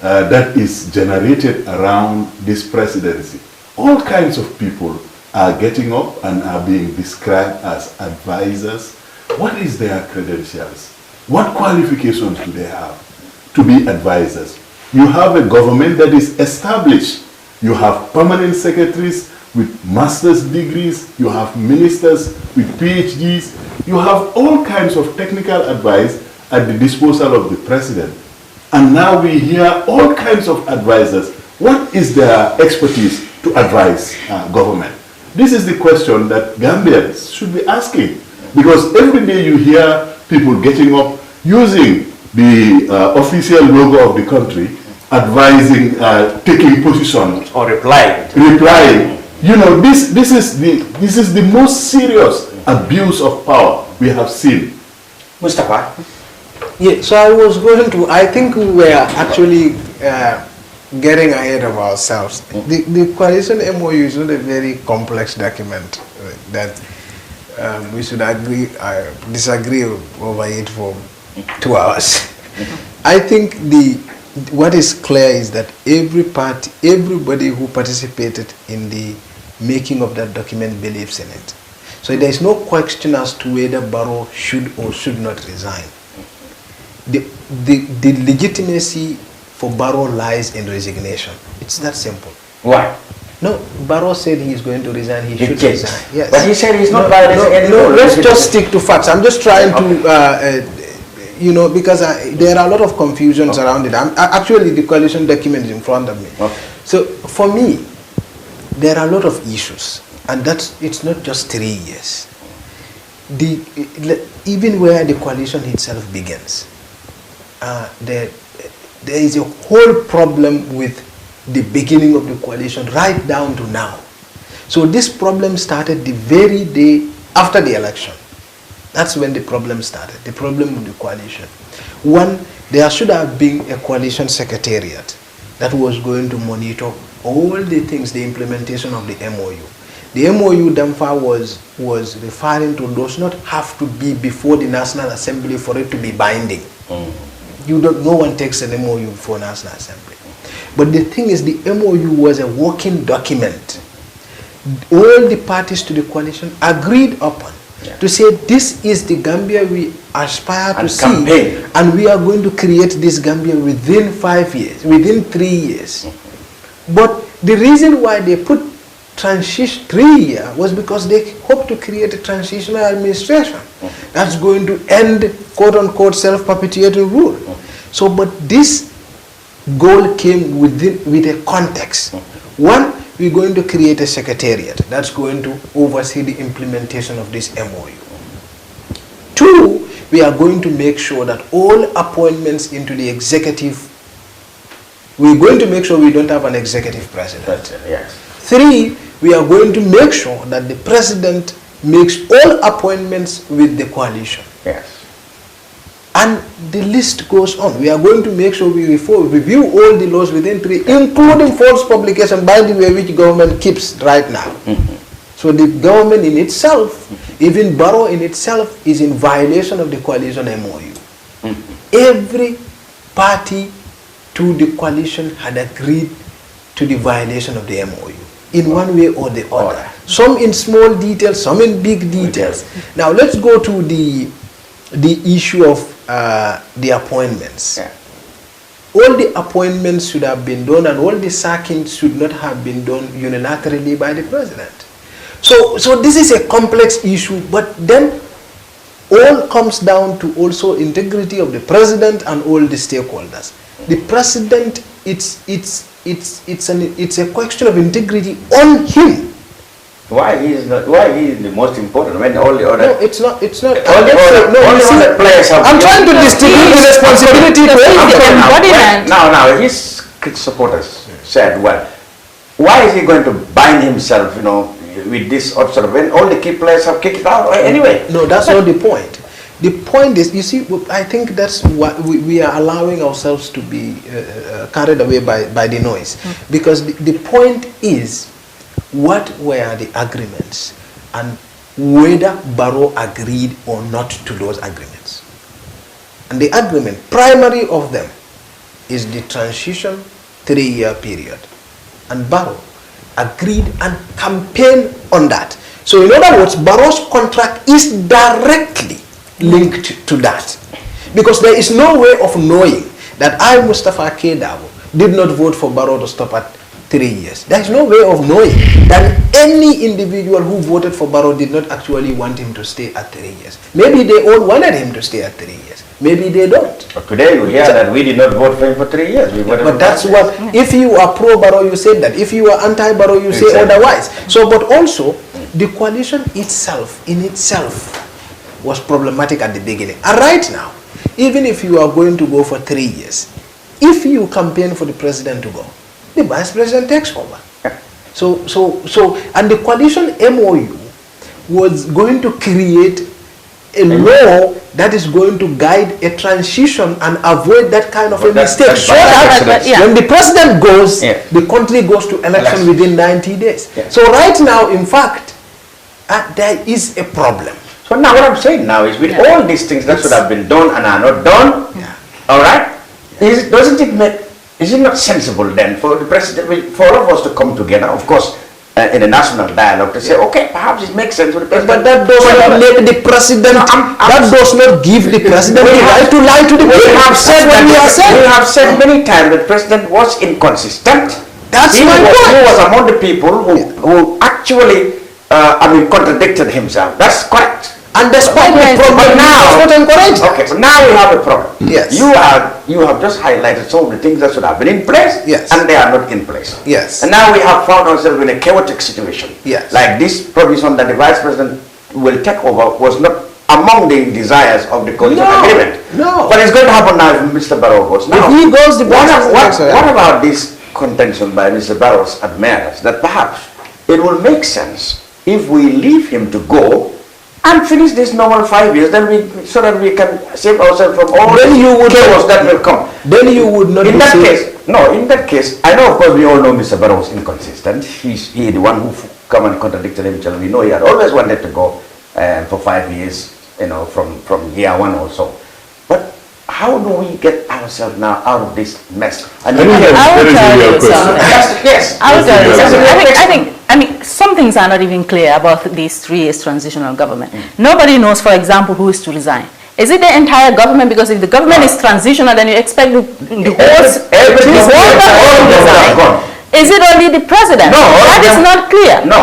that is generated around this presidency. All kinds of people are getting up and are being described as advisors. What is their credentials? What qualifications do they have to be advisors? You have a government that is established. You have permanent secretaries with master's degrees. You have ministers with PhDs. You have all kinds of technical advice at the disposal of the president. And now we hear all kinds of advisors. What is their expertise to advise government? This is the question that Gambians should be asking. Because every day you hear people getting up using the official logo of the country, advising, taking positions. Or replying. You know, this is the most serious abuse of power we have seen. Mustafa? Yeah, so I was going to, I think we were actually getting ahead of ourselves. The coalition MOU is not a very complex document that we should disagree over it for 2 hours. I think what is clear is that everybody who participated in the making of that document believes in it. So there is no question as to whether Barrow should or should not resign. The legitimacy for Barrow lies in resignation. It's that simple. Why? No, Barrow said he is going to resign. He should resign. Yes. But he said he's not violating any law. Let's just stick to facts. I'm just trying to, you know, because there are a lot of confusions around it. Actually, the coalition document is in front of me. So for me, there are a lot of issues, and it's not just 3 years. Even where the coalition itself begins, there is a whole problem with the beginning of the coalition right down to now. So this problem started the very day after the election. That's when the problem started, the problem with the coalition. One, there should have been a coalition secretariat that was going to monitor all the things, the implementation of the MOU. The MOU Dampha was referring to does not have to be before the National Assembly for it to be binding. No one takes an MOU before National Assembly. But the thing is, the MOU was a working document. All the parties to the coalition agreed upon to say this is the Gambia we aspire to see, and we are going to create this Gambia within 5 years, within 3 years. But the reason why they put transition 3 years was because they hope to create a transitional administration that's going to end quote-unquote self-perpetuating rule. So, but this goal came with a context. One, we're going to create a secretariat that's going to oversee the implementation of this MOU. Two, we are going to make sure that all appointments into the executive, we're going to make sure we don't have an executive president. Yes. Three, we are going to make sure that the president makes all appointments with the coalition. Yes. And the list goes on. We are going to make sure we review all the laws within 3, including false publication, by the way, which government keeps right now. So the government in itself, even Barrow in itself, is in violation of the coalition MOU. Every party to the coalition had agreed to the violation of the MOU in one way or the other. Some in small details, some in big details. Now let's go to the issue of the appointments. All the appointments should have been done, and all the sackings should not have been done unilaterally by the president. So this is a complex issue, but then all comes down to also integrity of the president and all the stakeholders. The president, it's a question of integrity on him. Why he is the most important when all the other... No, it's not. All the other players have... I'm trying to distribute the responsibility to everyone. Now, his supporters said, well, why is he going to bind himself, you know, with this sort of, when all the key players have kicked it out anyway? No, that's not the point. The point is, you see, I think that's what we are allowing ourselves to be carried away by the noise. Because the point is, what were the agreements and whether Barrow agreed or not to those agreements. And the agreement, primary of them, is the transition 3-year period. And Barrow agreed and campaigned on that. So in other words, Barrow's contract is directly linked to that. Because there is no way of knowing that I, Mustafa Kedawo, did not vote for Barrow to stop at 3 years. There is no way of knowing that any individual who voted for Barrow did not actually want him to stay at 3 years. Maybe they all wanted him to stay at 3 years. Maybe they don't. But today you hear that we did not vote for him for 3 years. But that's what, if you are pro-Barrow, you said that. If you are anti-Barrow, you say otherwise. So, but also, the coalition itself, in itself, was problematic at the beginning. And right now, even if you are going to go for 3 years, if you campaign for the president to go, the vice president takes over. So, and the coalition MOU was going to create a law that is going to guide a transition and avoid that kind of a mistake. So that when the president goes, the country goes to election within 90 days. So right now, in fact, there is a problem. So now what I'm saying now is, with all these things that should have been done and are not done, all right, is it not sensible then for the president, for all of us to come together, of course, in a national dialogue, to say, okay, perhaps it makes sense for the president. But that does not make the president, that does not give the president the right to lie to the people. We have said many times that the president was inconsistent That's he my was, point. He was among the people who actually, contradicted himself. That's correct. And despite the problem, now, not encouraged. Okay, but now we have a problem. Yes. You have just highlighted some of the things that should have been in place, yes, and they are not in place. Yes. And now we have found ourselves in a chaotic situation. Yes. Like this provision that the Vice President will take over was not among the desires of the coalition agreement. No. But it's going to happen now if Mr. Barrow goes. Now, if he goes, what about this contention by Mr. Barrow's admirers that perhaps it will make sense if we leave him to go and finish this normal 5 years, then so that we can save ourselves from all the chaos that will come. Then you would not. In that case, I know, of course, we all know Mr. Barrow was inconsistent. He's the one who come and contradicted himself. We know he had always wanted to go for 5 years, from year one or so. But how do we get ourselves now out of this mess? I will tell you something. Yes. I will tell you something. I mean, some things are not even clear about this 3 years transitional government. Nobody knows, for example, who is to resign. Is it the entire government? Because if the government is transitional, then you expect the whole government to resign. Is it only the president? No, that is not clear. No,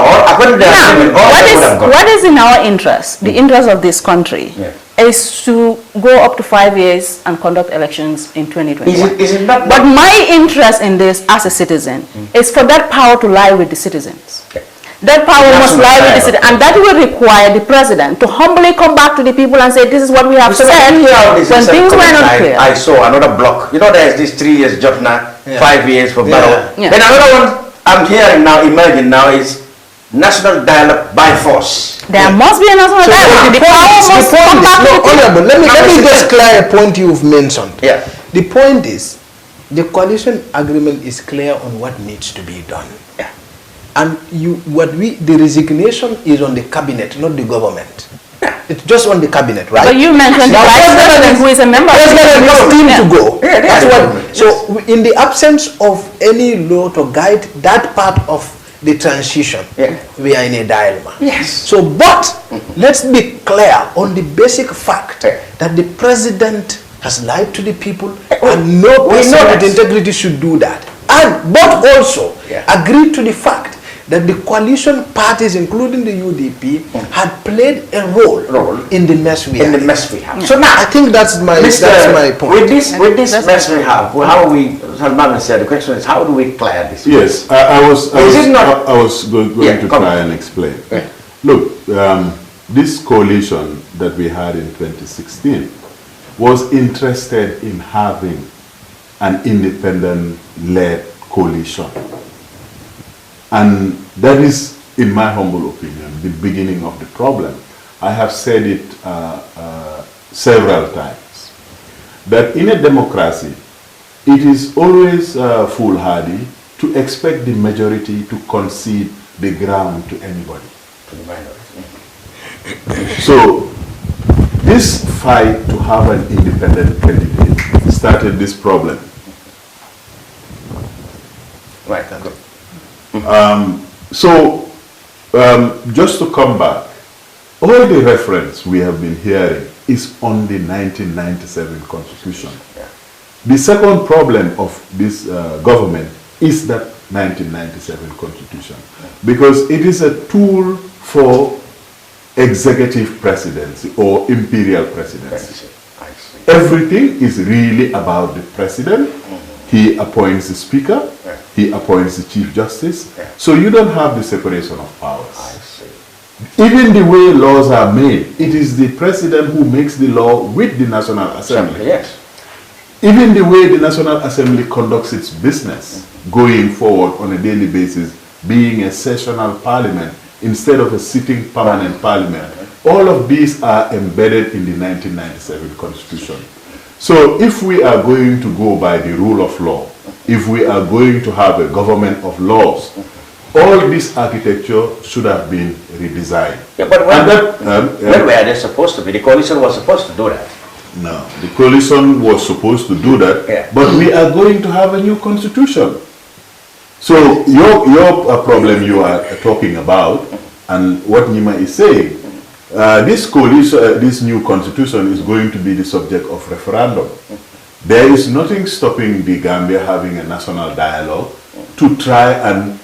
what is in our interest? The interest of this country is to go up to 5 years and conduct elections in 2021. Is it not? But my interest in this as a citizen is for that power to lie with the citizens. That power must lie with the citizens, and that will require the president to humbly come back to the people and say, this is what we have said when things were not clear. I saw another block. There's this 3 years job now, 5 years for Barrow. Then another one I'm hearing now, imagine now, is national dialogue by force. There must be a national dialogue. The power must come back to the people. Honorable, let me just clear a point you've mentioned. Yeah. The point is, the coalition agreement is clear on what needs to be done. Yeah. And the resignation is on the cabinet, not the government. It's just on the cabinet, right? But you mentioned the vice president, who is a member of the government, to go. Yeah, that's what. So, in the absence of any law to guide that part of the transition, we are in a dilemma. Yes. So, but let's be clear on the basic fact that the president has lied to the people, and no person with integrity should do that. But also agree to the fact that the coalition parties, including the UDP, had played a role in the mess we have. So now, I think that's my point. With this mess we have, how we, Salman said, the question is, how do we clear this? Yes, I was going to try and explain. Look, this coalition that we had in 2016 was interested in having an independent-led coalition. And that is, in my humble opinion, the beginning of the problem. I have said it several times, that in a democracy, it is always foolhardy to expect the majority to concede the ground to anybody. To the minority. So, this fight to have an independent candidate started this problem. Right, good. Just to come back, all the reference we have been hearing is on the 1997 Constitution. Yeah. The second problem of this government is that 1997 Constitution, because it is a tool for executive presidency or imperial presidency. Everything is really about the president. He appoints the speaker, he appoints the chief justice, so you don't have the separation of powers. Even the way laws are made, it is the president who makes the law with the National Assembly. Yes. Even the way the National Assembly conducts its business going forward on a daily basis, being a sessional parliament instead of a sitting permanent parliament, all of these are embedded in the 1997 Constitution. So if we are going to go by the rule of law, if we are going to have a government of laws, all this architecture should have been redesigned. Yeah, but when were they supposed to be? The coalition was supposed to do that. No, the coalition was supposed to do that, but we are going to have a new constitution. So your problem you are talking about, and what Nima is saying, this coalition, this new constitution is going to be the subject of referendum. There is nothing stopping the Gambia having a national dialogue to try and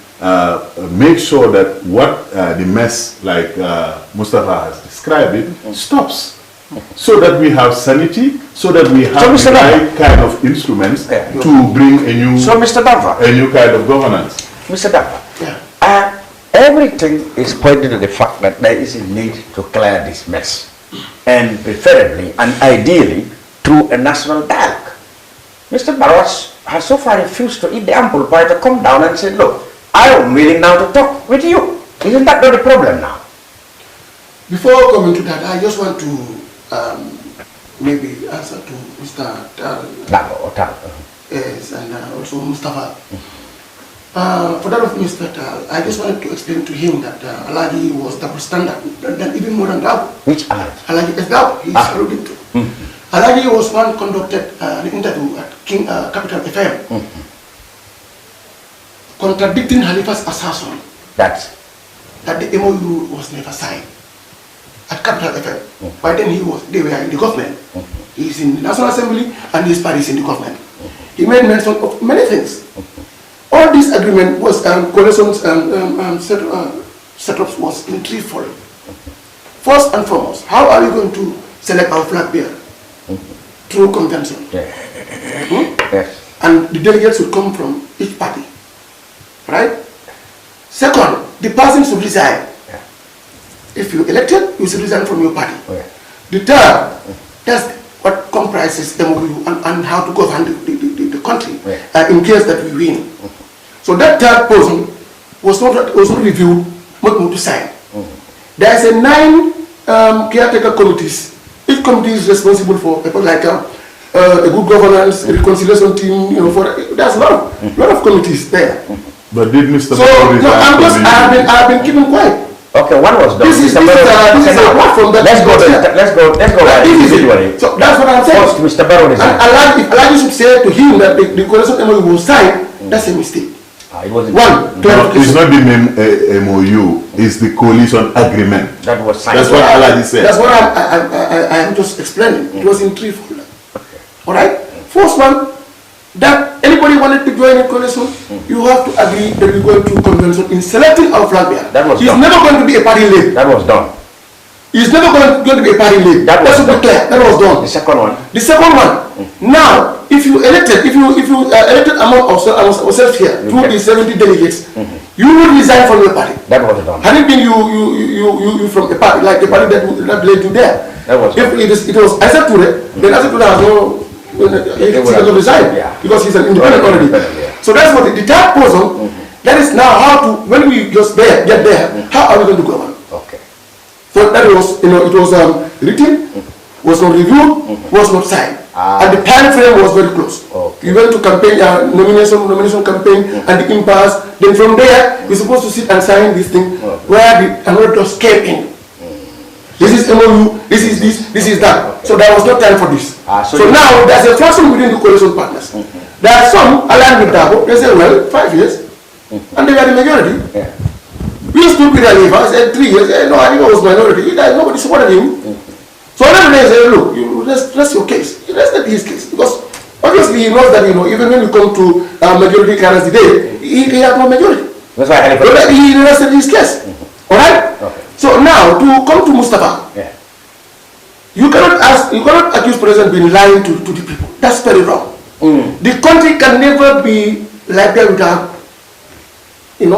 make sure that what the mess, like Mustafa has described it, stops. So that we have sanity, so that we have the right kind of instruments to bring a new, Mr. Dampha, a new kind of governance. Mr. Dampha, everything is pointing to the fact that there is a need to clear this mess, and preferably and ideally through a national dialogue. Mr. Barros has so far refused to eat the apple pie to come down and say, look, I am willing now to talk with you. Isn't that not the problem now? Before coming to that, I just want to maybe answer to Mr. Taal. Yes, and also Mustafa. For that of Mr. Taal, I just wanted to explain to him that Alagi was double standard, than even more than double. Which Alagi? Alagi is double, he is alluding to. Alagi was one conducted an interview at Capital FM, contradicting Halifa's assertion that the MOU was never signed at Capital FM. By then they were in the government. He is in the National Assembly and his party is in the government. He made mention of many things. All this agreement was coalitions and setups was in threefold. First and foremost, how are we going to select our flag bearer? Through convention. Yes. And the delegates should come from each party. Right? Second, the person should resign. If you elected, you should resign from your party. The third, that's what comprises MOU and how to govern the country in case that we win. So that third person was not reviewed, not to sign. There is a 9 caretaker committees. Each committee is responsible for people like a good governance, a reconciliation team. There's a lot of committees there. But did Mr. I've been keeping quiet. Okay, one was done. This is a platform that let's go individually. So that's what I'm saying. First, Mr. Barrow is if Alagi should say to him that the coalition MOU was signed, that's a mistake. It wasn't. It's not the MOU, it's the coalition agreement. That was signed. That's what Alagi said. That's what I am just explaining. It was in threefold. Alright? First one, that anybody wanted to join a coalition, you have to agree that we're going to convention in selecting our flag bearer. That was He's never going to be a party leader. That was done. He's never going to be a party leader. That was clear. That was done. The second one. The second one. Now, if you elected among ourselves here through the 70 delegates, you would resign from your party. That was done. Had it been you from a party like the party that led you there, that was if it was Essa Dampha, then Essa Dampha has no. He has to resign because he's an independent already. So that's what the third person. That is now how to when we just get there. How are we going to govern? Okay. So that was it was written, was not reviewed, was not signed, and the time frame was very close. Okay. We went to campaign nomination campaign and the impasse. Then from there we're supposed to sit and sign this thing where another just came in. This is MOU, this is this, this is that. So there was no time for this. So now there's a fraction within the coalition partners. There are some aligned with Dabo, they say, well, 5 years. And they were the majority. We used to be the leader, I said 3 years, no, I think I was minority. Nobody supported him. So then they say, look, you rest your case. He rested his case. Because obviously he knows that, even when you come to majority carries the day, he had no majority. That's why he rested his case. Alright? Okay. So now to come to Mustafa, you cannot accuse President being lying to the people. That's very wrong. The country can never be like that without, it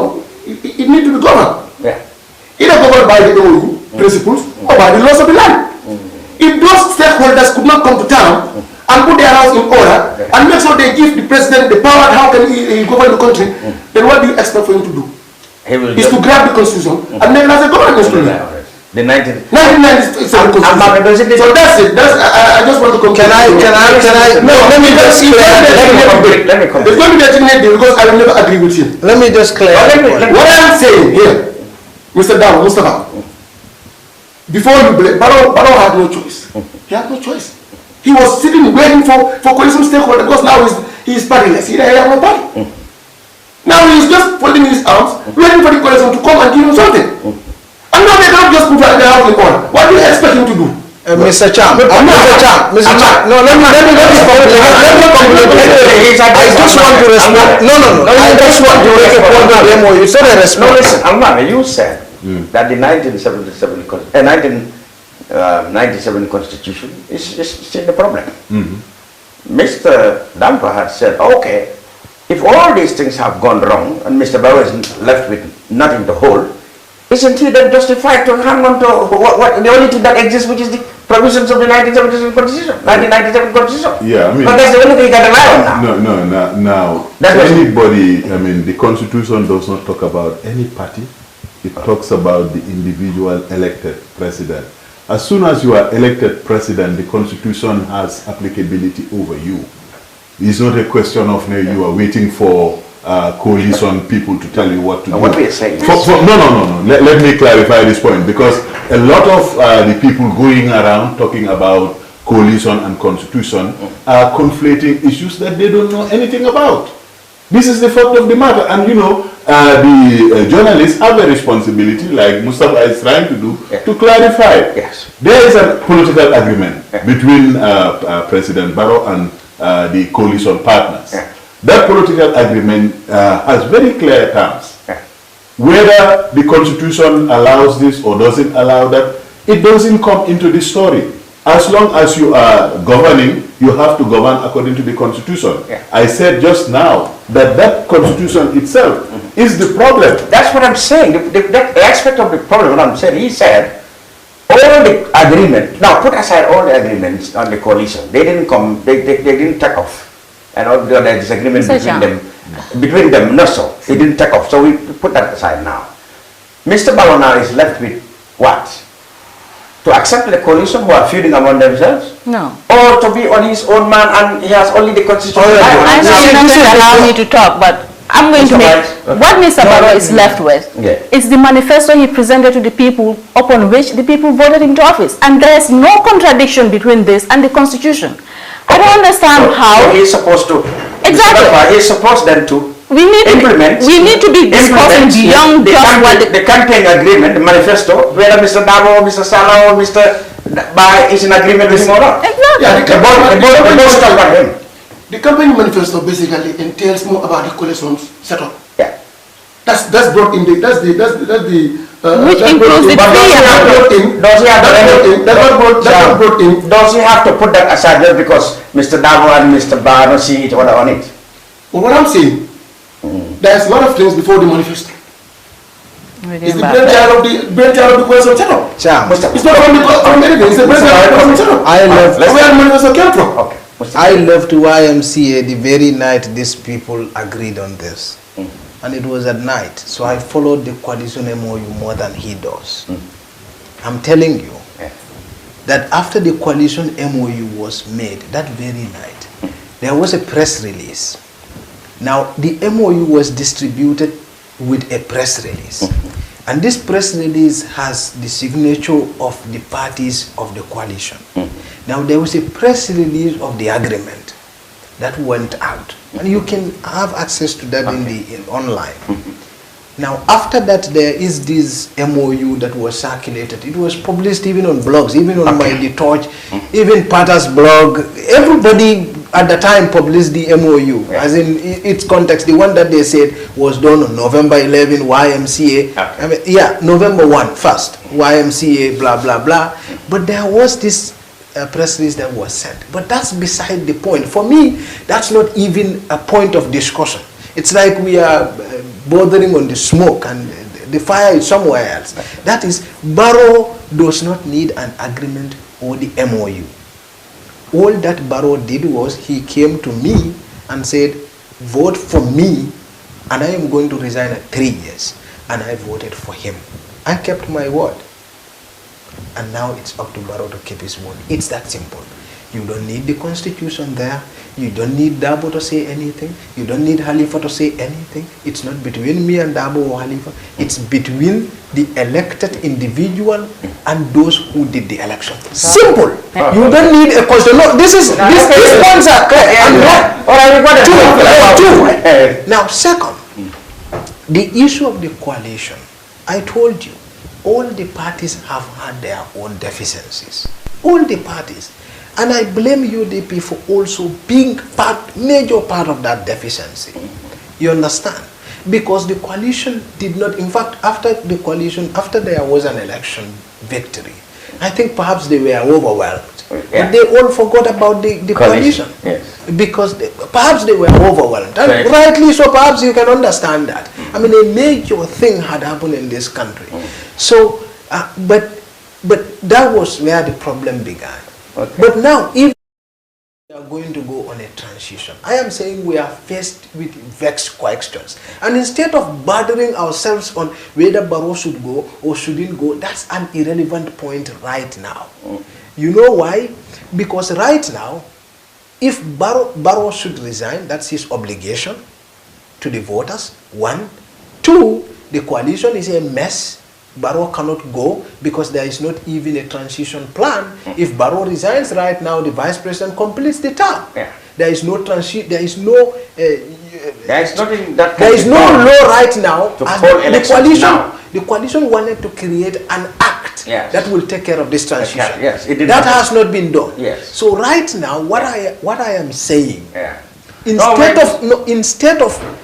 needs to be governed. Either governed by the MOU principles or by the laws of the land. If those stakeholders could not come to town and put their house in order and make sure they give the president the power, how can he govern the country, then what do you expect for him to do? Is to grab the constitution and make it as a government instrument. The 1997 constitution. So that's it. I just want to conclude. Let me just clear. It's going to be a technical deal because I will never agree with him. Let me just clear. What I'm saying here, Mr. Dampha, Mustafa, before you blame, Baloo had no choice. He had no choice. He was sitting waiting for coalition stakeholders because now he's partyless. He had no party. Now he's just folding his arms, waiting for the coalition to come and give him something. And now they cannot just put their house in order. What do you expect him to do? Mr. Cham, Mr. Cham, no, let me I just want to respond. No, I just want to make a point on the MOU. It's not a response. No, listen, Almamy, you said that the 1997 Constitution is still the problem. Mr. Dampha had said, okay, if all these things have gone wrong and Mr. Baloo is left with nothing to hold, isn't he then justified to hang on to the only thing that exists, which is the provisions of the 1997 Constitution? Yeah, I mean, but that's the only thing you can rely on now. Now, anybody, I mean, the Constitution does not talk about any party. It talks about the individual elected president. As soon as you are elected president, the Constitution has applicability over you. It's not a question of you are waiting for coalition people to tell you what to do. What we are saying no. Let me clarify this point, because a lot of the people going around talking about coalition and constitution are conflating issues that they don't know anything about. This is the fact of the matter, and you know, the journalists have a responsibility, like Mustafa is trying to do, to clarify. Yes. There is a political agreement between President Barrow and the coalition partners. That political agreement has very clear terms. Whether the Constitution allows this or doesn't allow that, it doesn't come into the story. As long as you are governing, you have to govern according to the Constitution. I said just now that that Constitution itself is the problem. That's what I'm saying. The aspect of the problem, what I'm saying, he said, all the agreement, now put aside all the agreements on the coalition, they didn't come, they didn't take off. And all the disagreement between them, not so. It didn't take off. So we put that aside now. Mr. Baloo now is left with what? To accept the coalition who are feuding among themselves? No. Or to be on his own man and he has only the Constitution? I know you're not going to allow me to talk, but I'm going to make what Mr. Baloo is left with. It's the manifesto he presented to the people upon which the people voted into office. And there's no contradiction between this and the Constitution. I don't understand how he's supposed to. Exactly. He's supposed then to implement. We need to be discussing beyond just what the campaign agreement, the manifesto, whether Mr. Dabo, Mr. Salah, or Mr. Bai is in agreement with him or not. Exactly. Yeah, the board talk about him. The campaign manifesto basically entails more about the coalition's setup. Yeah. That's brought in the which includes the Does he have to put that aside just because Mr. Davo and Mr. Bar don't see each other on it? Well, what I'm saying, there's a lot of things before the manifesto. It's the brainchild of the coalition setup. It's not from anything. It's the brainchild of the coalition setup. Where the manifesto came from. Okay. I left YMCA the very night these people agreed on this. And it was at night. So I followed the coalition MOU more than he does. I'm telling you that after the coalition MOU was made, that very night, there was a press release. Now, the MOU was distributed with a press release. And this press release has the signature of the parties of the coalition. Now, there was a press release of the agreement that went out. And you can have access to that in online. Now, after that, there is this MOU that was circulated. It was published even on blogs, even on my The Torch, even Pata's blog. Everybody at the time published the MOU, as in its context. The one that they said was done on November 11, YMCA. I mean, yeah, November 1, first, YMCA, blah, blah, blah. But there was this press release that was sent. But that's beside the point. For me, that's not even a point of discussion. It's like we are bothering on the smoke and the fire is somewhere else. That is, Barrow does not need an agreement or the MOU. All that Barrow did was he came to me and said, vote for me and I am going to resign at 3 years. And I voted for him. I kept my word. And now it's up to Barrow to keep his word. It's that simple. You don't need the Constitution there. You don't need Dabo to say anything. You don't need Halifa to say anything. It's not between me and Dabo or Halifa. It's between the elected individual and those who did the election. Simple. You don't need a Constitution. No, these points are clear. Now, second, the issue of the coalition. I told you, all the parties have had their own deficiencies. all the parties. And I blame UDP for also being major part of that deficiency. You understand? Because the coalition did not, in fact, after the coalition, after there was an election victory, I think perhaps they were overwhelmed. Yeah. But they all forgot about the coalition. Yes. Because perhaps they were overwhelmed. And rightly so, perhaps you can understand that. I mean, a major thing had happened in this country. So, but that was where the problem began. But now, if we are going to go on a transition, I am saying we are faced with vexed questions. And instead of bothering ourselves on whether Barrow should go or shouldn't go, that's an irrelevant point right now. You know why? Because right now, if Barrow should resign, that's his obligation to the voters, 1. 2, the coalition is a mess. Barrow cannot go because there is not even a transition plan. If Barrow resigns right now, the vice president completes the term. There is no transition. There is no. There is nothing that. There is no law right now. To hold elections now. The coalition wanted to create an act that will take care of this transition. Yes, it did that has not been done. Yes. So right now, what I am saying, instead of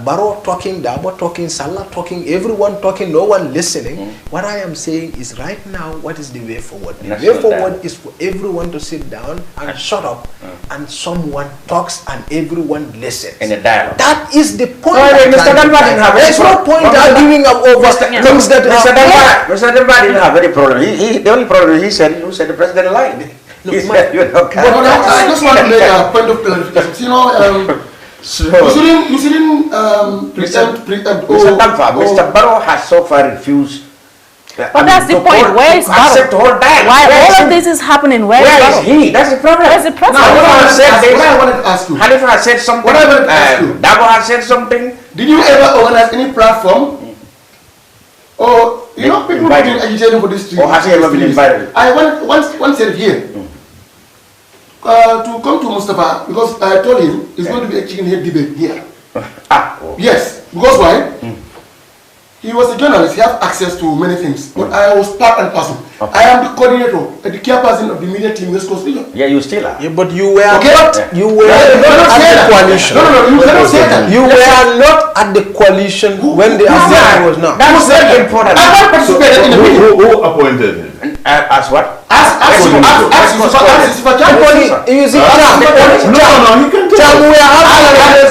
Barrow talking, Dabo talking, Salah talking, everyone talking, no one listening, what I am saying is right now, what is the way forward? The way forward is for everyone to sit down and shut up, and someone talks and everyone listens. In a dialogue. That is the point. Mr. Dampha didn't have There's no point arguing over things that Mr. Dampha didn't have any problem. The only problem he said the president lied. He said, I just want to make a point of clarification. You know, you shouldn't Mr. Dampha, Mr. Barrow has so far refused. But that's the point. Where is Barrow? Why all of this is happening? Where is he? That's the problem. Where's the president? What I wanted to ask you. Khalifa has said something. What I wanted to ask you. Dabo has said something. Did you ever organize any platform? Or, you know, people have been agitating for this 3 years. Or has he ever been invited? I once said here. To come to Mustafa, because I told him it's going to be a chicken head debate here. Yes, because why? He was a journalist, he has access to many things, but I was part and parcel. I am the coordinator, the chairperson of the media team West Coast region. Yeah, you still are. Yeah, but you were not at the coalition. No, you cannot say that. You were not at the coalition when the assembly was not. That was very important. I not participated in the meeting. Who appointed him? As what? You see,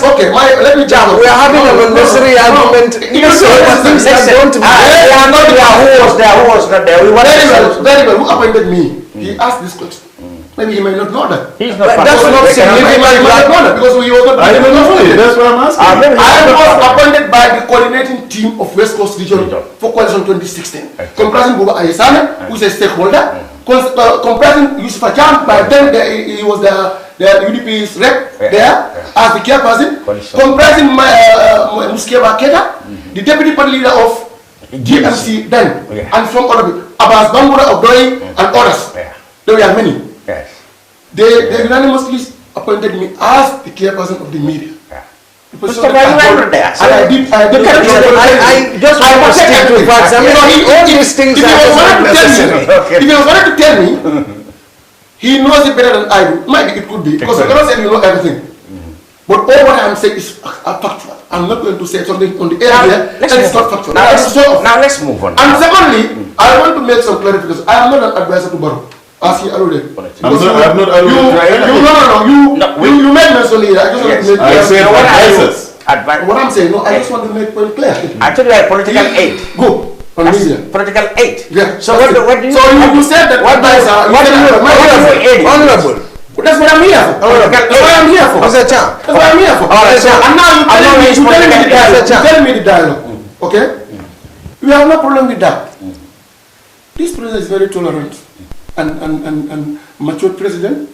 okay, let me jam. We are having an unnecessary argument. They are not there. Who was there? Who was not there? Very well. Who appointed me? He asked this question. Maybe he may not know that. He's not. That's not significant. Because we were not. I don't know. That's what I'm asking. I was appointed by the coordinating team of West Coast Region for Coalition 2016, comprising Buba Ayesana, who is a stakeholder, comprising Yusuf Ajam. By then he was the UDP's rep there as the chairperson, comprising Muskeba Keta, the deputy party leader of GMC then, and from other people, Abbas Bangura of Doi and others. There were many. Yes. They unanimously appointed me as the chairperson of the media. I just want to stick to facts. I mean, all these things if he was wanted to tell me, he knows it better than I do. Maybe it could be, because I cannot say you know everything. But all what I am saying is factual. I'm not going to say something on the air here that is not factual. Now let's move on. And secondly, I want to make some clarification. I am not an advisor to Barrow. As he alluded. I'm not alluded. You made mention here. I just want to make I said advisors. What I'm saying, no, I just want to make point clear. I told you I political aid. Go. On media. Political aid. Yeah. So what do you? So you said that advisor. What do you? Honorable. That's what I'm here for. That's what I'm here for. Mr. Chan. That's what I'm here for. And now you telling me the dialogue. Okay? We have no problem with that. This president is very tolerant and mature president,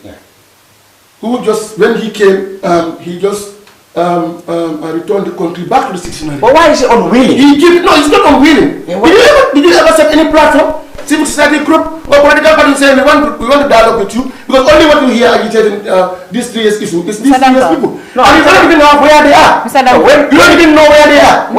who just, when he came, he just returned the country back to the 69. But why is he unwilling? No, he's not unwilling. Did you ever set any platform? civil society group or political party say we want to dialogue with you because only what you hear agitating these 3 years issue is these 3 years people. No, and you don't even know where they are. Mr. Dampha. You don't even know where they are.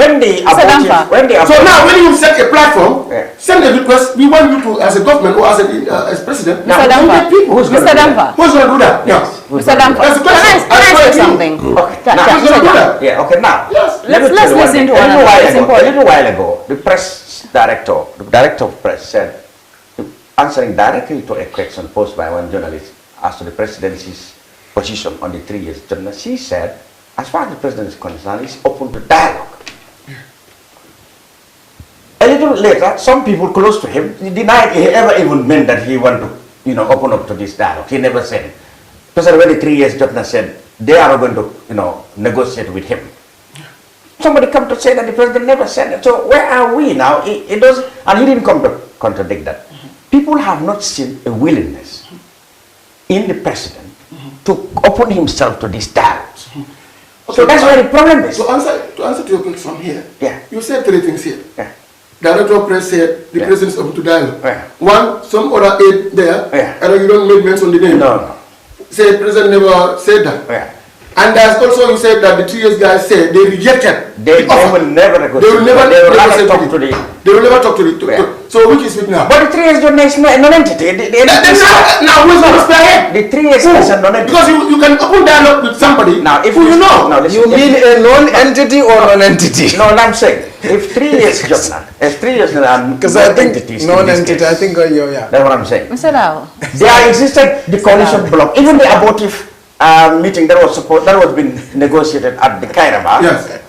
So now when you set a platform, send a request, we want you to, as a government or as president, Mr. Dampha. who's going to do that? Mr. Dampha, can I say something? Okay, now, let's listen to one. A little while ago, the director of press said, answering directly to a question posed by one journalist as to the presidency's position on the 3 years journey, she said, as far as the president is concerned, he's open to dialogue. A little later, some people close to him denied he ever even meant that he want to, open up to this dialogue. He never said it. Because when the 3 years journey said they are going to, negotiate with him. Somebody come to say that the president never said it. So where are we now? It does, and he didn't come to contradict that. People have not seen a willingness in the president to open himself to this dialogue. So that's where the problem is. To answer to your question from here, you said 3 things here. Director of press said the president is open to dialogue. One, some other aide there, and you don't make mention the name. No. Say president never said that. And there's also, you said that the 3 years guys said they rejected they will never negotiate. They will never talk to the. They will never talk to the. So which is it now? But the 3 years journey is a non-entity. Now who's going to spare him? The 3 years is a non-entity. Because you can open dialogue with somebody now, if who you know. Now, you mean a non-entity or non-entity? No, I'm saying if 3 years journey, if 3 years because I think non-entity. I think that's what I'm saying. Mr. Rao. There existed the coalition bloc, even the abortive meeting that was being negotiated at the Kairaba. Yes.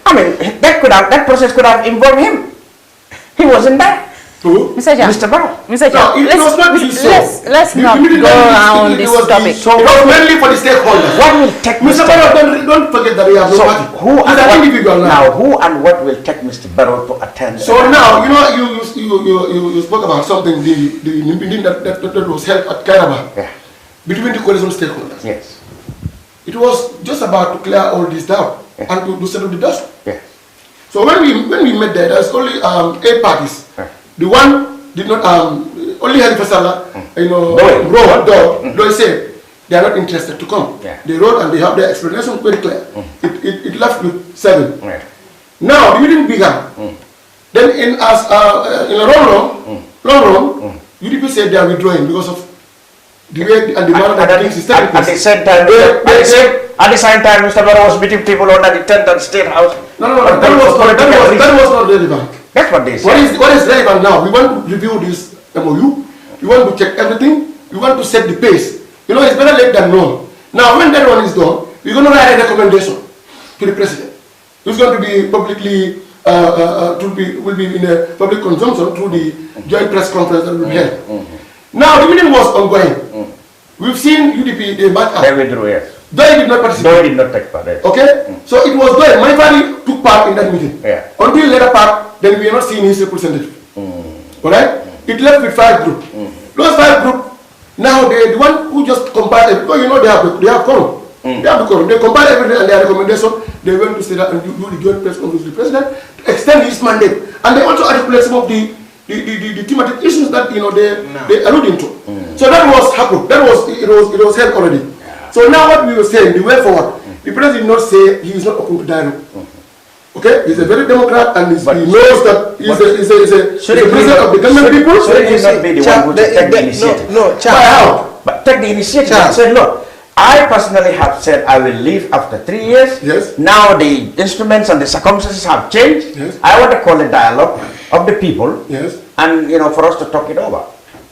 I mean, that process could have involved him. He wasn't there. Who? Mr. Jam. Mr. Barrow. Mr. Jam. Let's not go around this topic. So it was mainly for the stakeholders. What will take Mr. Barrow? Don't forget that we have no party. He's an individual now. Who and what will take Mr. Barrow to attend? So now you spoke about something the meeting that was held at Kairaba between the coalition stakeholders. Yes. It was just about to clear all this down and to settle the dust. Yes. So when we met there was only 8 parties. The one did not only Halifa Sallah, they said they are not interested to come. They wrote and they have their explanation very clear. It left with 7. Now the meeting began. Then in a long run, UDP said they are withdrawing because of the way and the manner that things is taking place. At the same time, Mr. Barrow was meeting people under the tent at State House. No, that was not relevant. That's what they said. What is relevant now? We want to review this MOU. We want to check everything. We want to set the pace. It's better late than none. Now, when that one is done, we're going to write a recommendation to the president. It's going to be publicly, will be in a public consumption through the joint press conference that will be held. Now, the meeting was ongoing. We've seen UDP, they back up. They withdrew, yes. They did not participate. They did not take part. Yes. Okay? So it was there. My party took part in that meeting. Until later part, then we are not seeing his representative. Alright? It left with 5 groups. Those 5 groups, now the one who just compiled everything, because they have quorum. They have the quorum. They compiled everything and their recommendation, they went to sit down and do the joint press conference with the president to extend his mandate. And they also articulated some of the thematic issues that they alluding to. So that was happened. It was held already. So now what we were saying, the way forward, the president did not say he is not open to dialogue. Okay, he's a very Democrat and he knows that he's a president of the government people. So he should not be the one who take the initiative. No, but take the initiative and say, look, I personally have said I will leave after 3 years. Yes. Now the instruments and the circumstances have changed. Yes. I want to call a dialogue of the people. Yes. And for us to talk it over.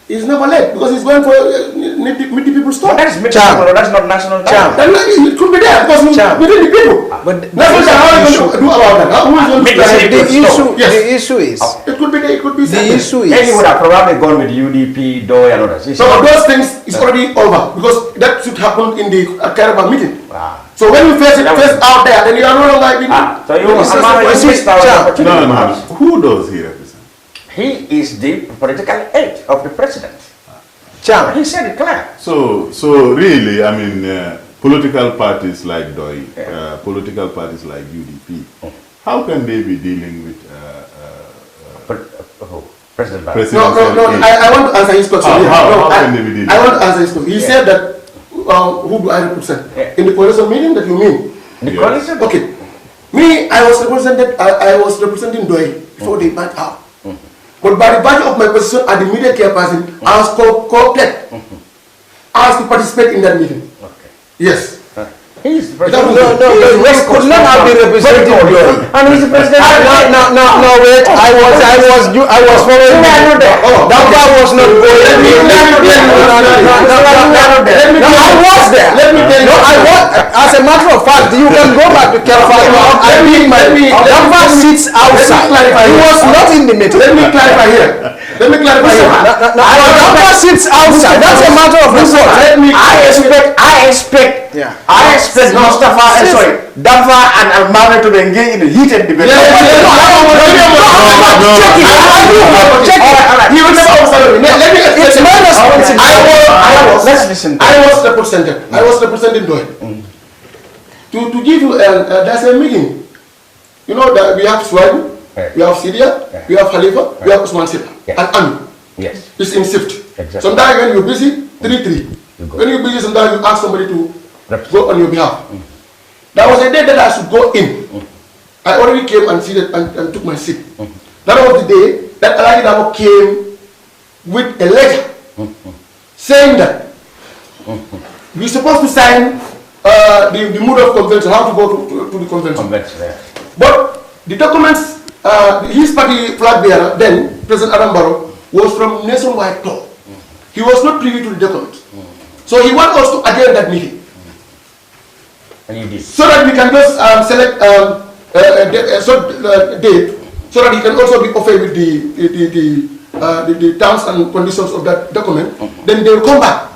It's never late because he's going for meet the people's talk. But that's people, that's not national dialogue. It could be there because within the people. But that's what how are you going to do about that? Who is going to the issue is it could be there, it could be the issue is then he would have probably gone with UDP, DOI and others. So those things is already over because that should happen in the Kairaba meeting. So when you face out there, then you are no longer so you missed our opportunity. Who does he represent? He is the political aide of the president. He said it clear. So really, I mean, political parties like DOI, political parties like UDP, how can they be dealing with President Barrow. No, I want to answer his question. How can they be dealing? I want to answer his question. He said that, who do I represent? In the coalition meeting that you mean? In the coalition? Okay. Me, I was representing Doi before they went out. But by the virtue of my position as the media care person, I was co-opted. I was to participate in that meeting. Okay. Yes. He's the president. No, he could not have been representing Doi. And he's the president. No, wait. I was following. Dampha was not going. I was there. Let me tell you. As a matter of fact, you can go back to Kerfatu. Dampha sits outside. He was not in the meeting. Let me clarify here. Dampha sits outside. That's a matter of report. I expect Dampha and Almamy to be engaged in a heated debate. It's my responsibility. Let's listen. I was representing Doi. To give you, there's a meeting. You know that we have Swahili, we have Syria, we have Khalifa, we have Usman Sita, and Ami. Yes. It's in shift. Exactly. Sometimes when you're busy, 3-3. When you're busy, sometimes you ask somebody to go on your behalf. There was a day that I should go in. I already came and seated and took my seat. That was the day that Alhaji Dabo came with a letter saying that we're supposed to sign the mood of convention, how to go to the convention. But the documents, his party flag bearer, then President Adam Barrow, was from nationwide tour. He was not privy to the documents. So he wanted us to attend that meeting. And you did. So that we can just select a date, so that he can also be offered with the terms and conditions of that document. Then they will come back.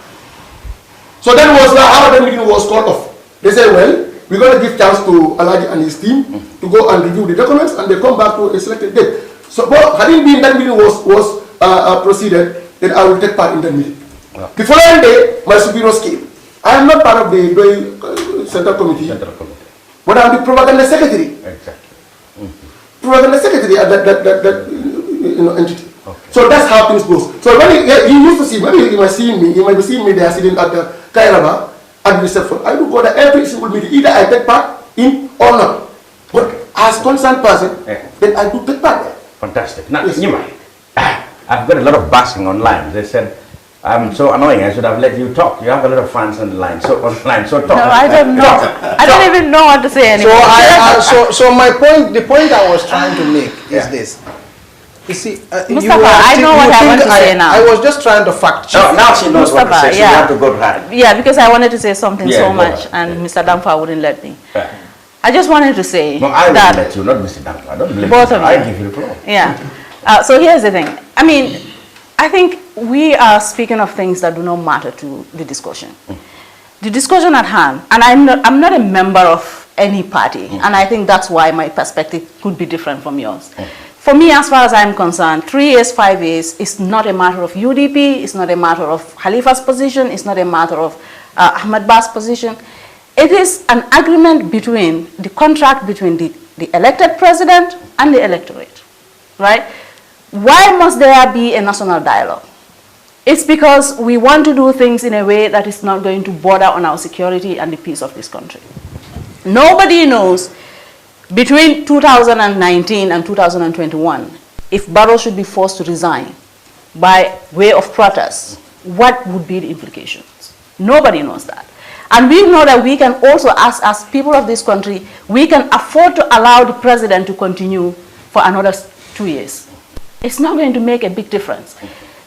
So that was how the meeting was called off. They said, well, we're going to give chance to Alhaji and his team to go and review the documents, and they come back to a selected date. So, but hadn't been that meeting was proceeded, then I will take part in that meeting. The following day, my superiors came. I am not part of the Central Committee, but I am the propaganda secretary. Exactly. Propaganda secretary at that entity. Okay. So that's how things goes. So when he used to see, maybe he might be seeing me there sitting at the Kairaba at the reception. I do go to every single meeting. Either I take part in or not. But as concerned person, then I do take part there. Fantastic. Now, yes. I've got a lot of bashing online. They said, I'm so annoying, I should have let you talk. You have a lot of fans on the line, so talk. No, I don't know. I don't even know what to say anymore. So my point, the point I was trying to make is this. You see, Mustafa, I know what I want to say now. I was just trying to fact check. No, now she knows what to say, so you have to go to her. Yeah, because I wanted to say something so much, and Mr. Dampha wouldn't let me. I just wanted to say no, I will let you, not Mr. Dampha. Don't blame both of you. I give you the floor. Yeah. So here's the thing. I mean, I think we are speaking of things that do not matter to the discussion. The discussion at hand, and I'm not a member of any party, and I think that's why my perspective could be different from yours. For me, as far as I'm concerned, 3 years, 5 years is not a matter of UDP, it's not a matter of Khalifa's position, it's not a matter of Ahmed Ba's position. It is an agreement between the contract between the elected president and the electorate, right? Why must there be a national dialogue? It's because we want to do things in a way that is not going to border on our security and the peace of this country. Nobody knows between 2019 and 2021, if Barrow should be forced to resign by way of protest, what would be the implications? Nobody knows that. And we know that we can also, as people of this country, we can afford to allow the president to continue for another 2 years. It's not going to make a big difference.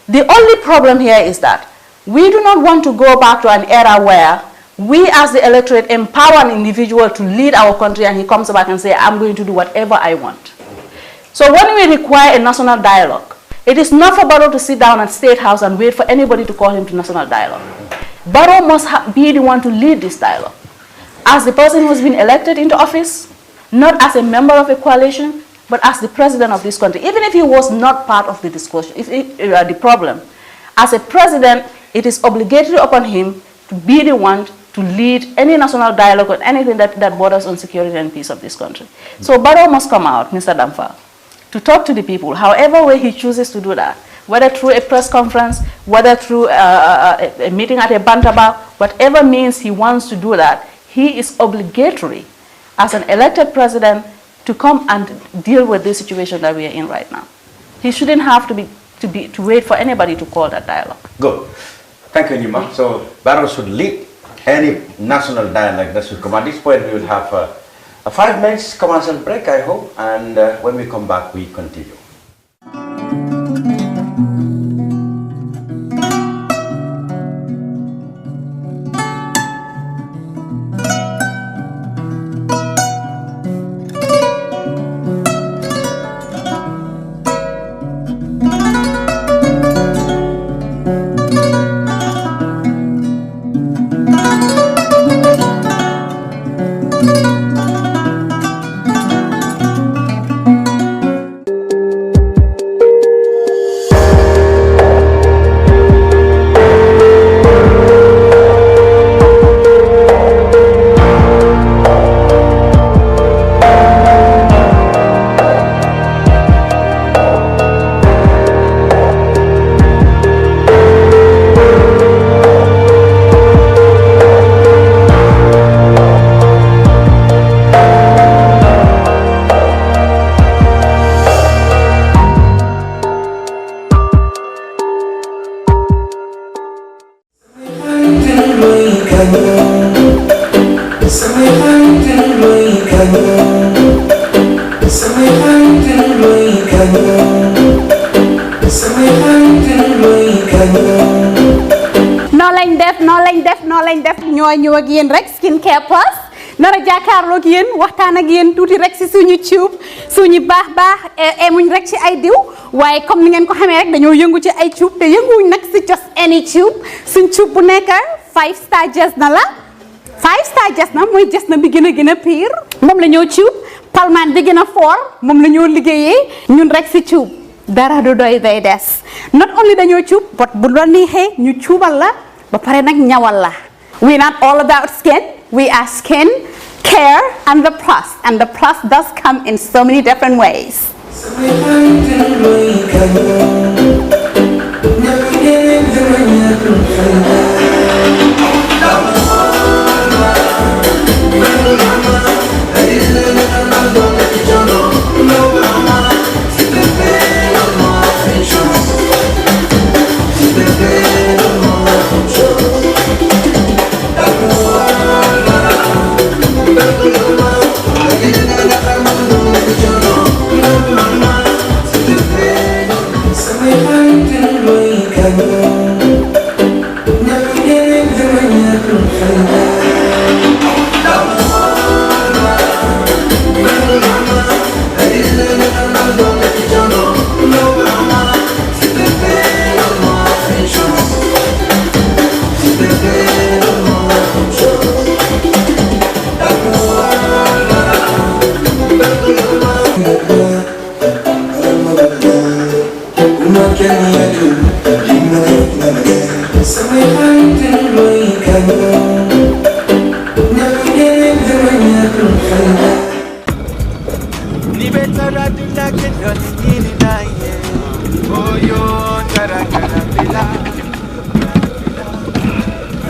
The only problem here is that we do not want to go back to an era where we as the electorate empower an individual to lead our country and he comes back and says, I'm going to do whatever I want. So when we require a national dialogue, it is not for Barrow to sit down at State House and wait for anybody to call him to national dialogue. Barrow must be the one to lead this dialogue. As the person who has been elected into office, not as a member of a coalition, but as the president of this country. Even if he was not part of the discussion, the problem, as a president, it is obligatory upon him to be the one to lead any national dialogue or anything that borders on security and peace of this country. So Barrow must come out, Mr. Dampha, to talk to the people, however way he chooses to do that, whether through a press conference, whether through a meeting at a bantaba, whatever means he wants to do that, he is obligatory as an elected president to come and deal with this situation that we are in right now. He shouldn't have to wait for anybody to call that dialogue. Good. Thank you, Nima. So Barrow should lead any national dialogue that should come. At this point, we will have a 5 minutes commercial break, I hope, and when we come back, we continue. ñoo ak yeen rek skin care plus nara jakarlo ak yeen waxtaan ak yeen tuuti rek ci suñu tube suñu baax emuñ rek ci ay diw waye comme ni ngeen ko xamé rek dañoo yëngu ci ay tube te yënguñ nak ci just any tube suñ tube bu nekk 5 star just na la 5 star just na moy just na bi gëna pire mom la ñoo tube palman bi gëna fort mom la ñoo liggéeyé ñun rek ci tube dara du doy day dess not only dañoo tube but bu lo nexé ñu tubal la ba paré nak ñawal la. We're not all about skin. We are skin, care, and the plus does come in so many different ways.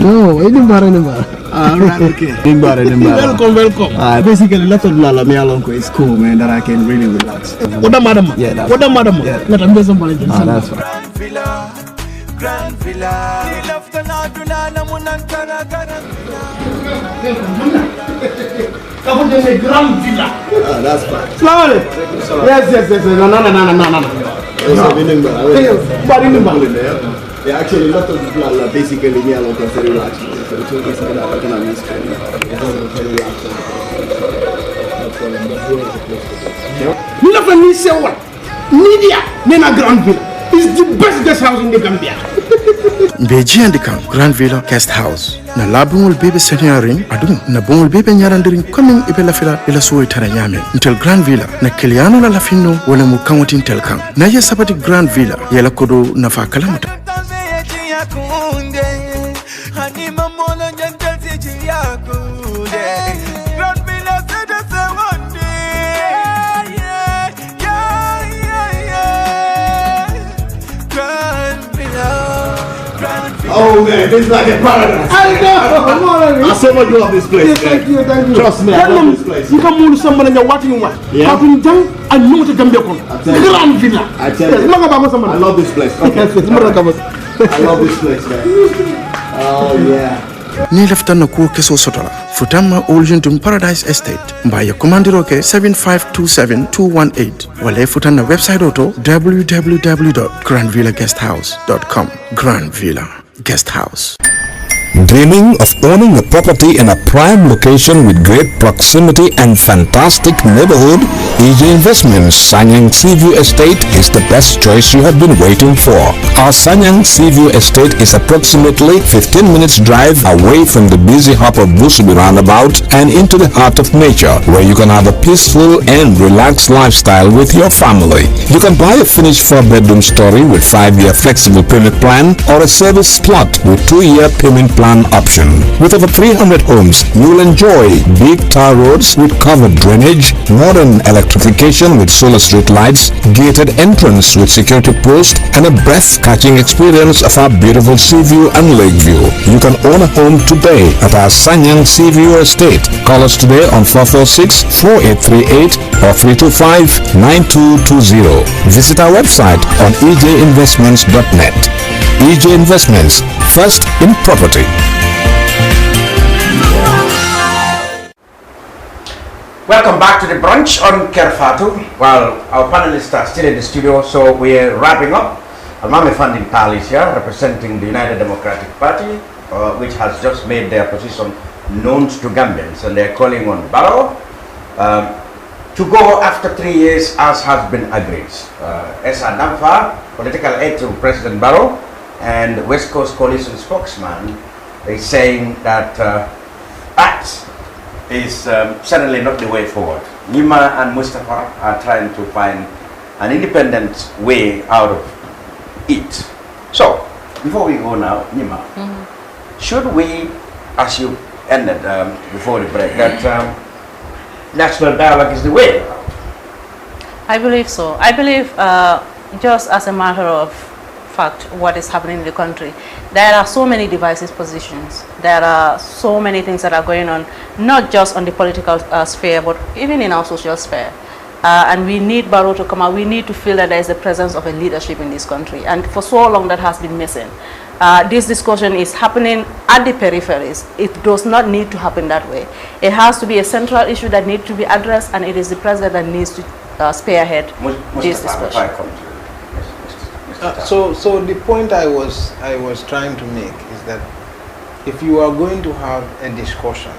Oh, ini bara. Alright, okay. Welcome. Basically, lot of lala me along is cool, man. That I can really relax. What the madam? Yeah, that's what the madam? Yeah, that's right. Grand Villa. Grand Villa. That's fine. Salaam alaikum. Yes. No. Yeah, actually, a lot of people are basically me alone very relaxed. So it's basically that I can understand. It's very relaxed. Never need say what? Media, Nena Granville is the best guest house in the Gambia. Beji and the Grand Villa Guest House. Na labungul bebe senyaring adum na bungul bebe nyarandiring coming ibela fila ila suwe taranyame until Grand Villa na kiliano la lafino wala mukangotin telkang na ye sabati Grand Villa yela kodo na fa kalamuta. It's like a paradise. I know. I so much love this place. Yes, thank you. Trust me, I love this place. You can move someone and you're watching one. Yeah. I know what Gambia con. Grand villa. I tell you. I love this place. Okay. I love this place, man. Oh yeah. Ni laftan ko keso sotola futama Oljuntum Paradise Estate mbaya komandiro ke 7527218 wala futana website auto www.grandvillaguesthouse.com. Grand Villa Guest House. Dreaming of owning a property in a prime location with great proximity and fantastic neighborhood? EJ Investments Sanyang Seaview Estate is the best choice you have been waiting for. Our Sanyang Seaview Estate is approximately 15 minutes drive away from the busy hub of Busubi roundabout and into the heart of nature, where you can have a peaceful and relaxed lifestyle with your family. You can buy a finished 4-bedroom story with 5-year flexible payment plan or a service plot with 2-year payment plan option. With over 300 homes, you will enjoy big tar roads with covered drainage, modern electrification with solar street lights, gated entrance with security post, and a breath-catching experience of our beautiful sea view and lake view. You can own a home today at our Sanyang Seaview Estate. Call us today on 446-4838 or 325-9220. Visit our website on ejinvestments.net. EJ Investments, first in property. Welcome back to the brunch on Kerfatu. Well, our panelists are still in the studio, so we're wrapping up. Almamy Taal is here, representing the United Democratic Party, which has just made their position known to Gambians, and they're calling on Baloo to go after 3 years, as has been agreed. Essa Dampha, political aide to President Baloo, and West Coast Coalition spokesman is saying that that is certainly not the way forward. Nima and Mustafa are trying to find an independent way out of it. So, before we go now, Nima, should we, as you ended before the break, that national dialogue is the way? I believe so. I believe just as a matter of fact, what is happening in the country, there are so many divisive positions. There are so many things that are going on, not just on the political sphere, but even in our social sphere. And we need Baloo to come out. We need to feel that there is the presence of a leadership in this country. And for so long, that has been missing. This discussion is happening at the peripheries. It does not need to happen that way. It has to be a central issue that needs to be addressed, and it is the president that needs to spearhead this discussion. So the point I was trying to make is that if you are going to have a discussion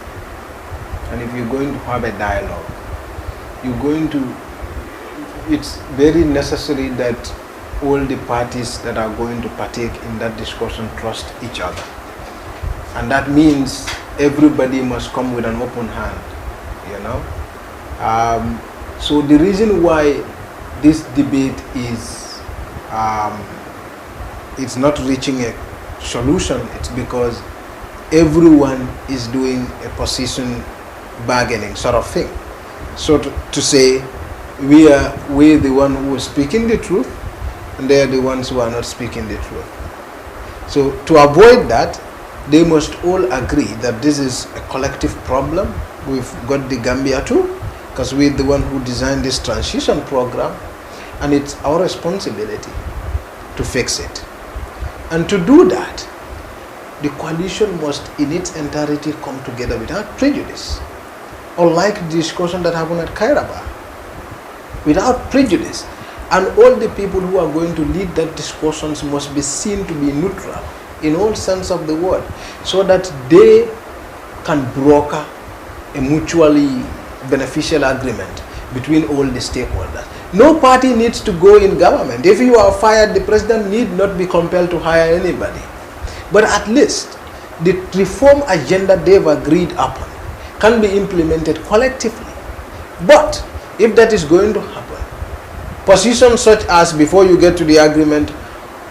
and if you're going to have a dialogue, it's very necessary that all the parties that are going to partake in that discussion trust each other, and that means everybody must come with an open hand, you know. So the reason why this debate is it's not reaching a solution, it's because everyone is doing a position bargaining sort of thing. So to say we're the one who is speaking the truth and they're the ones who are not speaking the truth. So to avoid that, they must all agree that this is a collective problem. We've got the Gambia too, because we're the one who designed this transition program, and it's our responsibility to fix it. And to do that, the coalition must in its entirety come together without prejudice. Unlike the discussion that happened at Kairaba, without prejudice. And all the people who are going to lead that discussions must be seen to be neutral in all sense of the word, so that they can broker a mutually beneficial agreement between all the stakeholders. No party needs to go in government. If you are fired, the president need not be compelled to hire anybody. But at least the reform agenda they've agreed upon can be implemented collectively. But if that is going to happen, positions such as before you get to the agreement,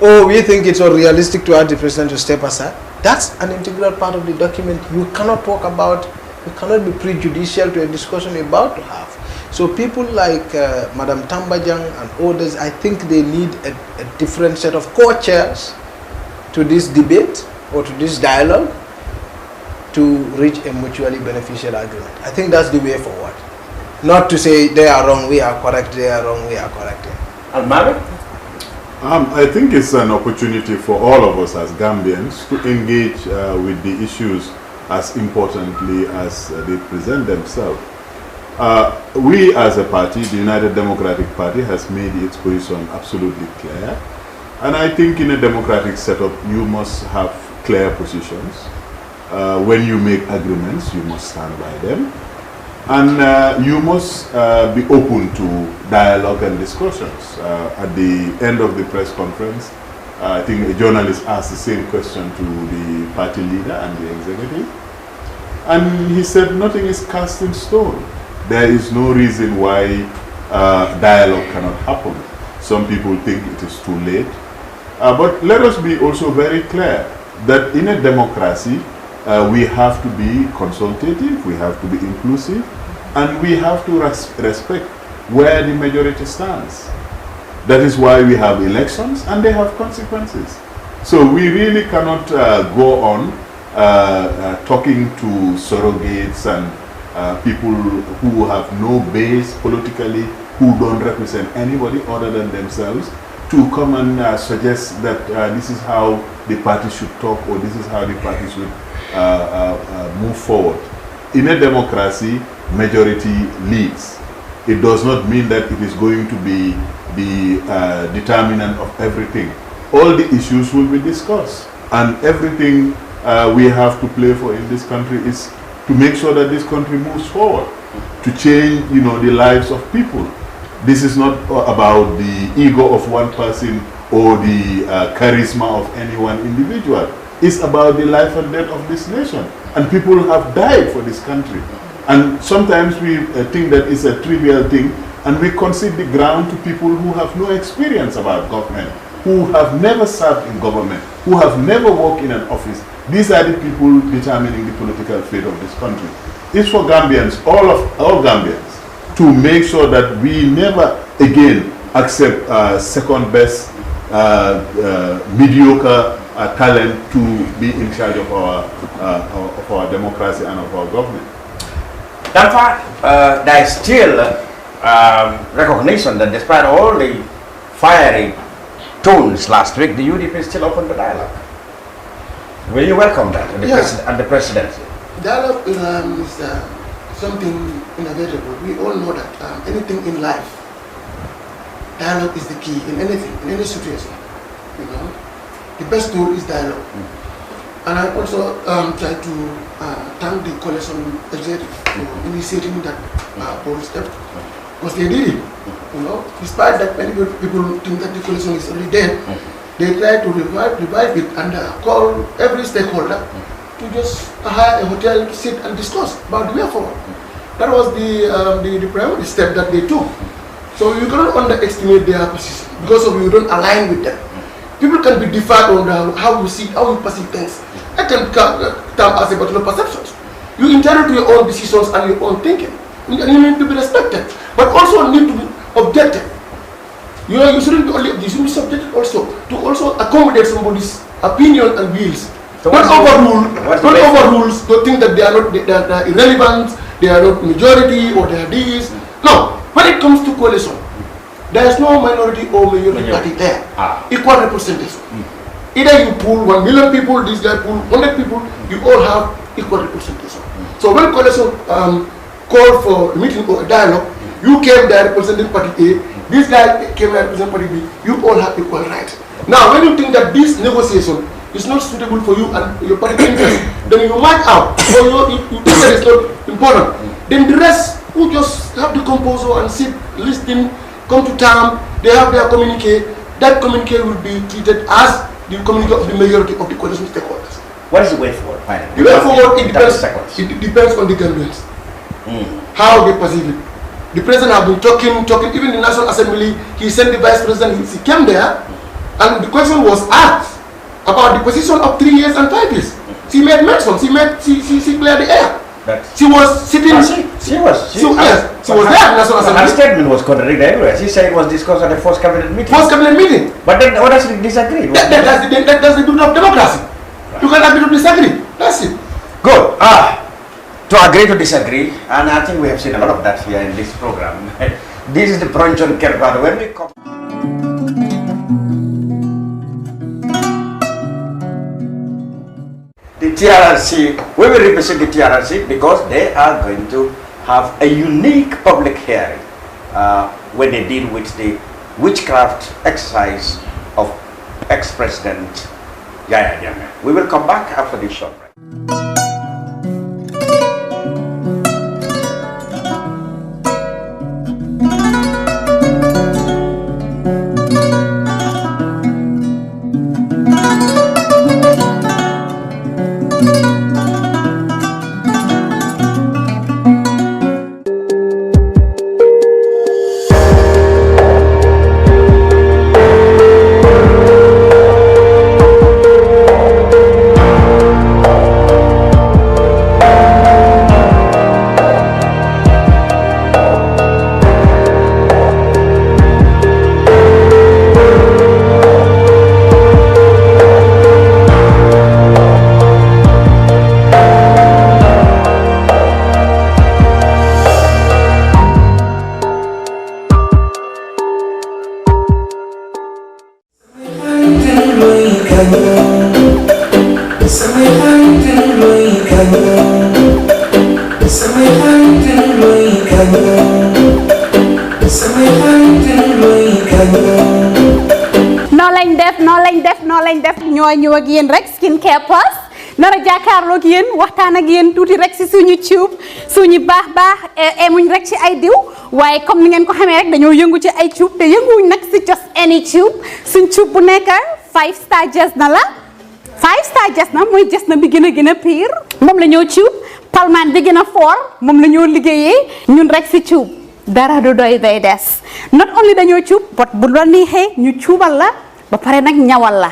oh, we think it's unrealistic to ask the president to step aside, that's an integral part of the document. You cannot talk about, you cannot be prejudicial to a discussion you're about to have. So people like Madam Tambajang and others, I think they need a different set of co-chairs to this debate, or to this dialogue to reach a mutually beneficial agreement. I think that's the way forward. Not to say they are wrong, we are correct, they are wrong, we are correct. Almamy? I think it's an opportunity for all of us as Gambians to engage with the issues as importantly as they present themselves. We as a party, the United Democratic Party, has made its position absolutely clear. And I think in a democratic setup, you must have clear positions. When you make agreements, you must stand by them. And you must be open to dialogue and discussions. At the end of the press conference, I think a journalist asked the same question to the party leader and the executive. And he said nothing is cast in stone. There is no reason why dialogue cannot happen. Some people think it is too late. But let us be also very clear that in a democracy, we have to be consultative, we have to be inclusive, and we have to respect where the majority stands. That is why we have elections and they have consequences. So we really cannot go on talking to surrogates and people who have no base politically, who don't represent anybody other than themselves, to come and suggest that this is how the party should talk or this is how the party should move forward. In a democracy, majority leads. It does not mean that it is going to be the determinant of everything. All the issues will be discussed, and everything we have to play for in this country is to make sure that this country moves forward, to change, the lives of people. This is not about the ego of one person or the charisma of any one individual. It's about the life and death of this nation. And people have died for this country. And sometimes we think that it's a trivial thing, and we concede the ground to people who have no experience about government, who have never served in government, who have never worked in an office. These are the people determining the political fate of this country. It's for Gambians, all Gambians, to make sure that we never again accept second best, mediocre talent to be in charge of our democracy and of our government. Dampha, there is still recognition that despite all the fiery tones last week, the UDP is still open to dialogue. Will you welcome that at the presidency? Dialogue is something inevitable. We all know that anything in life, dialogue is the key in anything, in any situation. The best tool is dialogue. And I also try to thank the coalition executive for initiating that bold step, because they did it. Despite that many people think that the coalition is already dead, they try to revive it and call every stakeholder to just hire a hotel to sit and discuss about the way forward. That was the primary step that they took. So you cannot underestimate their position because of you don't align with them. People can be different on how you see, how you perceive things. It can come as a battle of perceptions. You entitled to your own decisions and your own thinking. And you need to be respected, but also need to be objective. You shouldn't be only, you should be subjected also to also accommodate somebody's opinion and views. So don't overrule, don't think that they are irrelevant, they are not majority or they are this. No, when it comes to coalition, there is no minority or majority party there. Equal representation. Either you pull 1 million people, this guy pull 100 people, you all have equal representation. So when coalition called for a meeting or a dialogue, you came there representing party A, this guy came there representing party B, you all have equal rights. Now when you think that this negotiation is not suitable for you and your party interest, then you march out, or you think that it's not important. Then the rest who just have the composer and sit, listen, come to town, they have their communique, that communique will be treated as the communique of the majority of the coalition stakeholders. What is the way forward, finally? The way forward, it depends on the Gambians, how they perceive it. The president has been talking, even the National Assembly, he sent the vice president, he came there, and the question was asked about the position of 3 years and 5 years. She made mention, she cleared the air. She was sitting. She was there at National Assembly. Her statement was contradicted everywhere. She said it was discussed at the first cabinet meeting. First cabinet meeting. But then others disagreed. That's the beauty of democracy. You can agree to disagree. That's it. Good. To agree to disagree, and I think we have seen a lot of that here in this program. This is the Brunch on Kerfado. When we come, the TRRC, we will represent the TRRC because they are going to have a unique public hearing when they deal with the witchcraft exercise of ex-president Yaya Jammeh. We will come back after this short break. ñëw ak yéen rek skincare plus nara jàkkaarloo ak yéen waxtaan ak yéen tuuti rek si suñu tube suñu baax emuñ rek ci ay diw waaye comme ni ngeen ko xamee rek dañoo yëngu ci ay tube te yënguwuñ nag si just any tube suñ tube bu nekk 5 star jesna la 5 star jesna mooy jesna bi gën a pire moom la ñoo tube palmaan bi gën a fort moom la ñoo liggéeyee ñun rek si tube dara du doy day des not only dañoo tube but bu la neexee ñu tuubal la ba pare nag ñawal la.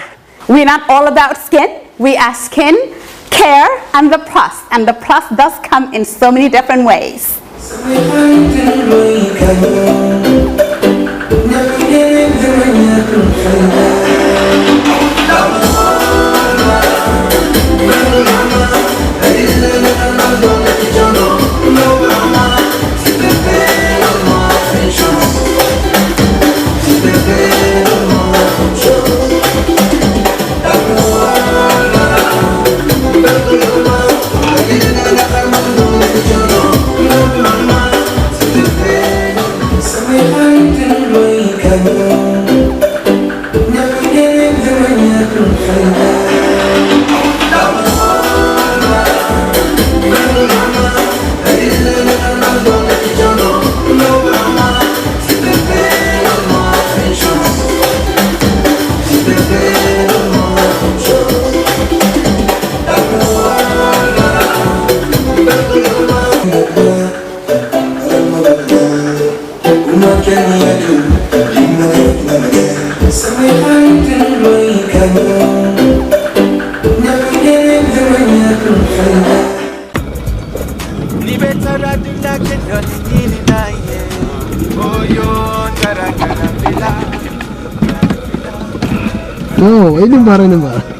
We're not all about skin. We are skin, care, and the plus does come in so many different ways. Oh, ini bara.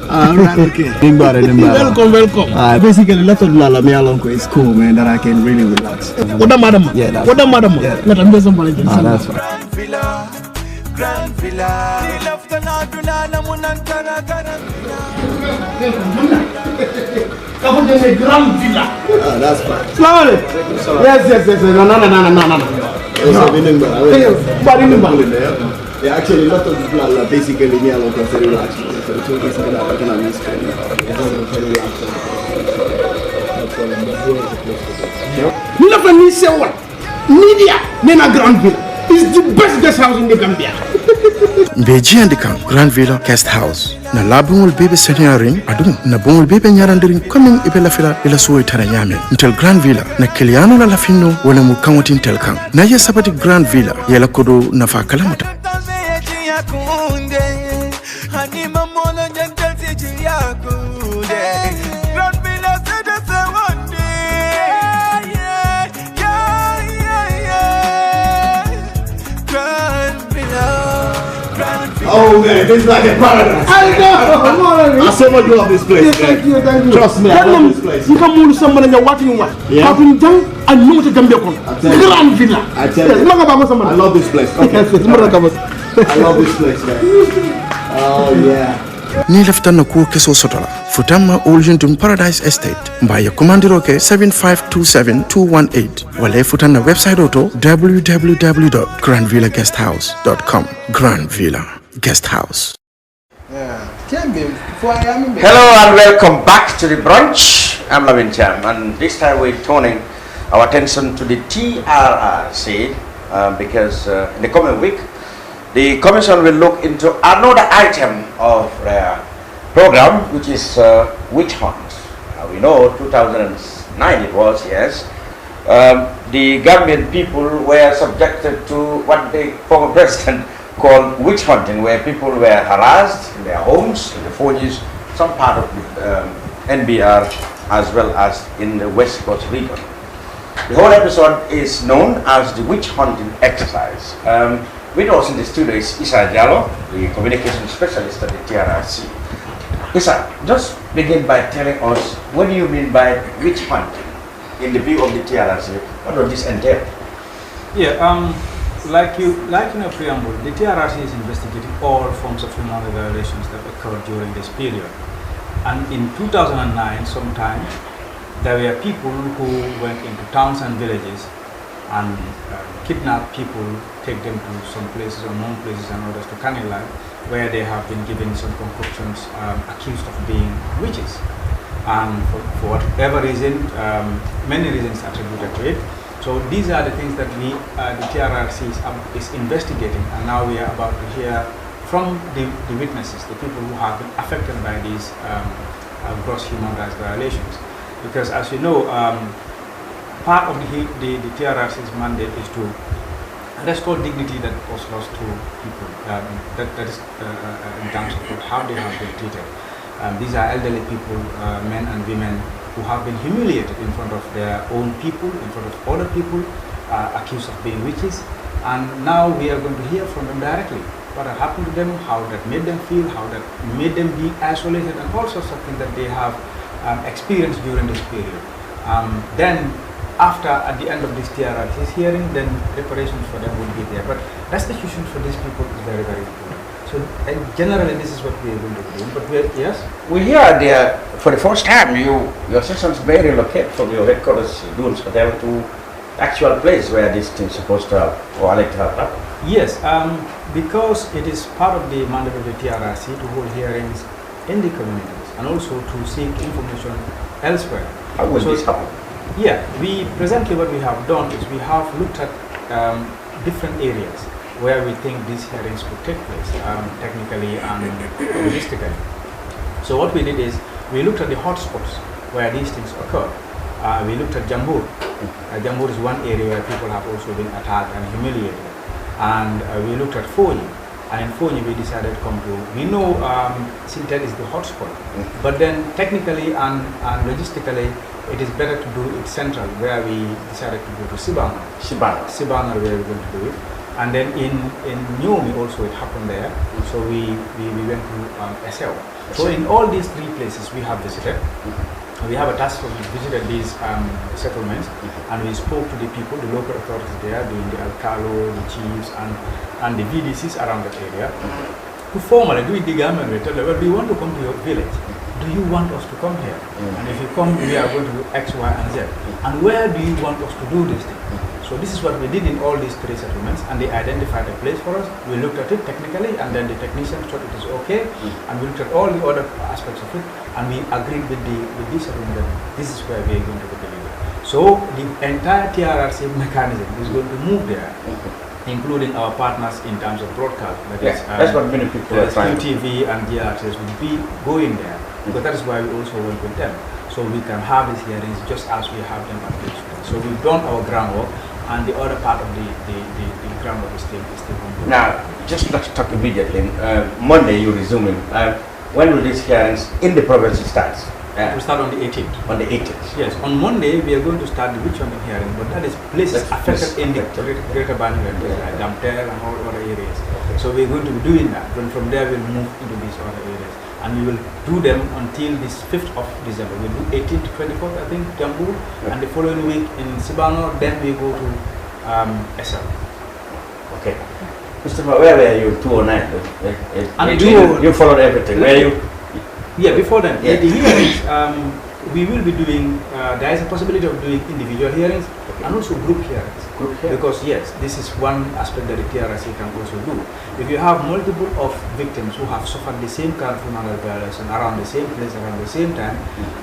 Alright, okay. Welcome. Basically, lot of lala me along is cool, man. That I can really relax. What the madam? Yeah, what the madam? Yeah, let me some that's fine. Grand Villa. Kamu jadi Grand Villa. That's fine. Selamat. Yes. No. Yeah, actually, a lot of people are basically me alone because they relax. So it's okay to get up and I'm used to it. It's very relaxing. You know when we say what? Media, Nena Grand Villa is the best guest house in the Gambia. Beji and the Grand Villa Guest House. Na labungul bebe senyaring adu na bungul bebe nyarandiring coming ibela fila ila suwe taranyame until Grand Villa na kiliano la lafino wala mukamotin telkang na ye sabati Grand Villa yela kodo na fa kalamuta. Oh, know, man. It's like a paradise. I know. I so much love this place. Yes, thank you, thank you. Trust me, I love this place. You come to someone and you're watching one. Yeah. I know what Gambia con. Grand villa. I tell you. I love this place. Okay. I love this place, man. Oh, yeah. Ni laftan na kuo keso sotola futama Oljuntum Paradise Estate mbaya komandiro ke 7527218 wale futana website auto www.grandvillaguesthouse.com. Grand Villa Guest House. Hello and welcome back to the brunch. I'm Almamy Taal, and this time we're turning our attention to the TRRC because in the coming week the Commission will look into another item of their program, which is witch hunt. We know 2009 it was, yes. The Gambian people were subjected to what the former president called witch hunting, where people were harassed in their homes, in the forges, some part of the NBR, as well as in the West Coast region. The whole episode is known as the witch hunting exercise. With us in the studio is Essa Dampha, the communication specialist at the TRRC. Essa, just begin by telling us, what do you mean by witch hunting in the view of the TRRC? What does this entail? Yeah, like in a preamble, the TRRC is investigating all forms of human rights violations that occurred during this period. And in 2009, sometime, there were people who went into towns and villages and kidnap people, take them to some places, unknown places and others to Kanilan, where they have been given some concoctions accused of being witches. And for whatever reason, many reasons attributed to it. So these are the things that we, the TRRC is investigating, and now we are about to hear from the witnesses, the people who have been affected by these gross human rights violations. Because as you know, part of the TRRC's mandate is to restore dignity that was lost to people. That is in terms of how they have been treated. These are elderly people, men and women, who have been humiliated in front of their own people, in front of other people, accused of being witches. And now we are going to hear from them directly what had happened to them, how that made them feel, how that made them be isolated, and all sorts of things that they have experienced during this period. Then after, at the end of this TRRC's hearing, then reparations for them will be there. But restitution for these people is very, very important. So generally, this is what we are going to do. But yes? We hear there, for the first time, your sessions may relocate from your headquarters, Dunes Hotel, to actual place where this thing is supposed to have, or to have happened. Yes, because it is part of the mandate of the TRRC to hold hearings in the communities and also to seek information elsewhere. How will this happen? Yeah, presently what we have done is we have looked at different areas where we think these hearings could take place, technically and logistically. So what we did is we looked at the hotspots where these things occur. We looked at Jambur. Jambur is one area where people have also been attacked and humiliated. And we looked at Fonyi. And in Fonyi we decided to come to, we know Sintet is the hotspot, but then technically and logistically it is better to do it central, where we decided to go to Sibana, where we're going to do it. And then in Nyomi also it happened there, so we went to Essa. So in all these three places we have visited. We have a task force which visited these settlements, and we spoke to the people, the local authorities there, the Alcalo, the chiefs, and the VDCs around that area, to formally do it the government. We tell them, well, we want to come to your village. Do you want us to come here? And if you come, we are going to do X, Y, and Z. And where do you want us to do this thing? So this is what we did in all these three settlements, and they identified a place for us. We looked at it technically, and then the technicians thought it is okay, and we looked at all the other aspects of it, and we agreed with the settlement that this is where we are going to be delivered. So the entire TRRC mechanism is going to move there, including our partners in terms of broadcast. That's what many people are trying. QTV and GRTS will be going there, because that is why we also work with them. So we can have these hearings just as we have them at this point. So we've done our groundwork, and the other part of the groundwork is still ongoing. Now, just let's talk immediately. Monday you're resuming. When will these hearings in the province start? It will start on the 18th. On the 18th? Yes. On Monday, we are going to start the witch-hunting hearing, but that is places affected in the greater Banjul area, like Dampha and all other areas. Okay. So we are going to be doing that. Then from there, we'll move into these other areas. And we will do them until this 5th of December. We'll do 18th to 24th, I think, Jambu. And the following week in Sibano, then we go to Essa. Okay. Mr. Where were you in 2009? You followed everything. Where you? Yeah, before then, the hearings, we will be doing, there is a possibility of doing individual hearings and also group hearings. Because yes, this is one aspect that the TRC can also do. If you have multiple of victims who have suffered the same kind of human rights violation around the same place, around the same time,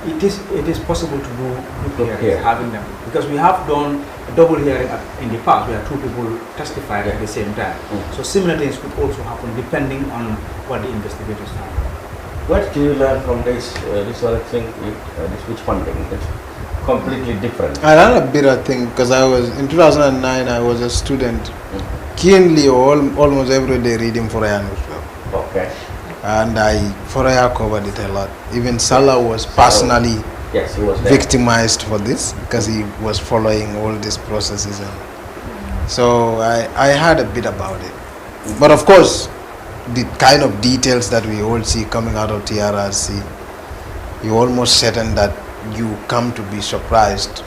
it is possible to do group hearings, having them. Because we have done a double hearing in the past where two people testified at the same time. So similar things could also happen depending on what the investigators found. What do you learn from this other thing, this witch hunting? It's completely different. I learned a bitter thing because in 2009 I was a student, keenly almost every day reading Foraya newspaper. Okay. And Foraya covered it a lot. Even Salah was personally he was there. victimized for this because he was following all these processes. And so I heard a bit about it. But of course, the kind of details that we all see coming out of TRRC, you almost certain that you come to be surprised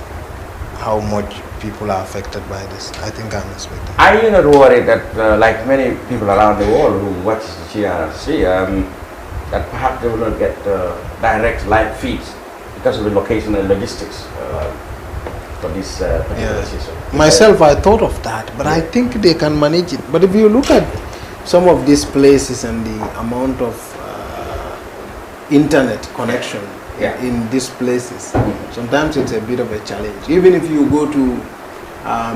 how much people are affected by this. I think I'm expecting. Are you not worried that, like many people around the world who watch the TRRC, that perhaps they will not get direct live feeds because of the location and logistics for this particular season? Myself, I thought of that, but I think they can manage it. But if you look at some of these places and the amount of internet connection in these places, sometimes it's a bit of a challenge. Even if you go to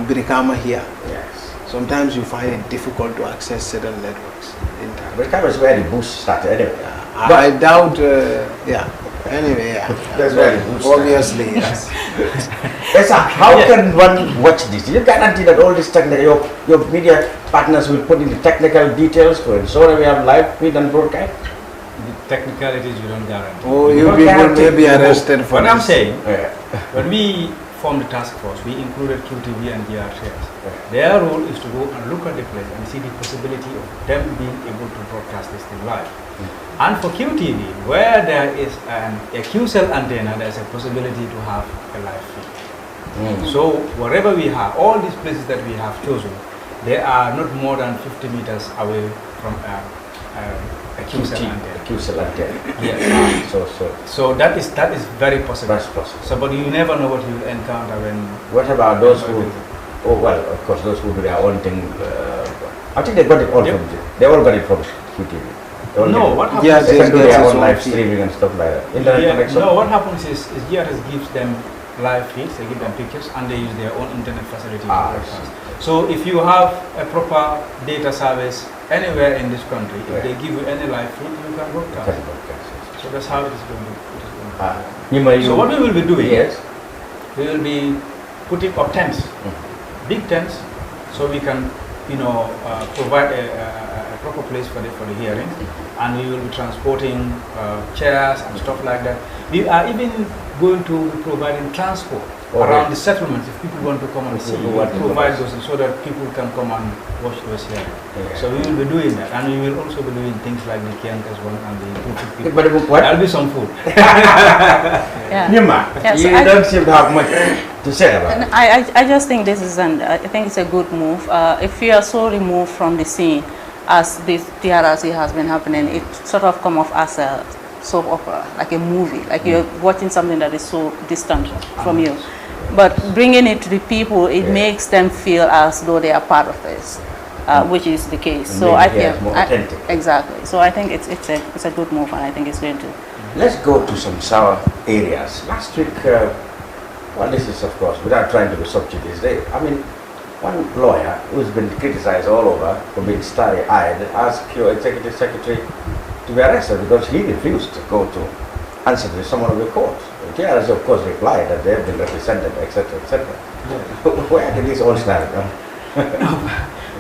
Birikama here, sometimes you find it difficult to access certain networks. Birikama is where the bush started anyway. I doubt, anyway, That's where the bush obviously, yes. Essa, how can one watch this? You guarantee that all this technical, your media partners will put in the technical details to ensure that we have live feed and broadcast? The technicalities we don't guarantee. Oh, you people may be arrested for what I'm this. saying, when we formed the task force, we included QTV and DRCS. Their role is to go and look at the place and see the possibility of them being able to broadcast this thing live. And for QTV, where there is a QCell antenna, there's a possibility to have a live feed. So wherever we have, all these places that we have chosen, they are not more than 50 meters away from a QCell antenna. QCell antenna. Yes. So that is very possible. That's possible. So, but you never know what you will encounter when. What about those who? Oh well, of course, those who do their own thing. I think they got it all from. They all got it from QTV. No, what happens? Yeah, they do their own live streaming and stuff like that. Internet connection. No, what happens is GRS gives them live feeds, they give them pictures, and they use their own internet facility to broadcast. So if you have a proper data service anywhere in this country, if they give you any live feed, you can broadcast. So that's how it is going to happen. So what we will be doing is, we will be putting up tents, big tents, so we can, provide a proper place for the hearing, and we will be transporting chairs and stuff like that. We are even going to be providing transport around the settlements if people want to come and see. We will provide those so that people can come and watch those hearings. So we will be doing that, and we will also be doing things like the Kiankas one and the people. But what? There'll be some food. Nima, you don't seem to have much to say about it. I just think this is I think it's a good move. If you are so removed from the scene as this TRRC has been happening, it sort of come off as a soap opera, like a movie, like you're watching something that is so distant from you. But bringing it to the people, it makes them feel as though they are part of this, which is the case. And so I feel more authentic. Exactly. So I think it's a good move, and I think it's going to. Let's go to some sour areas. Last week, well, this is of course without trying to be subjugate. I mean, one lawyer who's been criticized all over for being starry-eyed asked your executive secretary to be arrested because he refused to go to answer to someone of the court. The TRS of course replied that they have been represented, etc., etc. Where did this all start?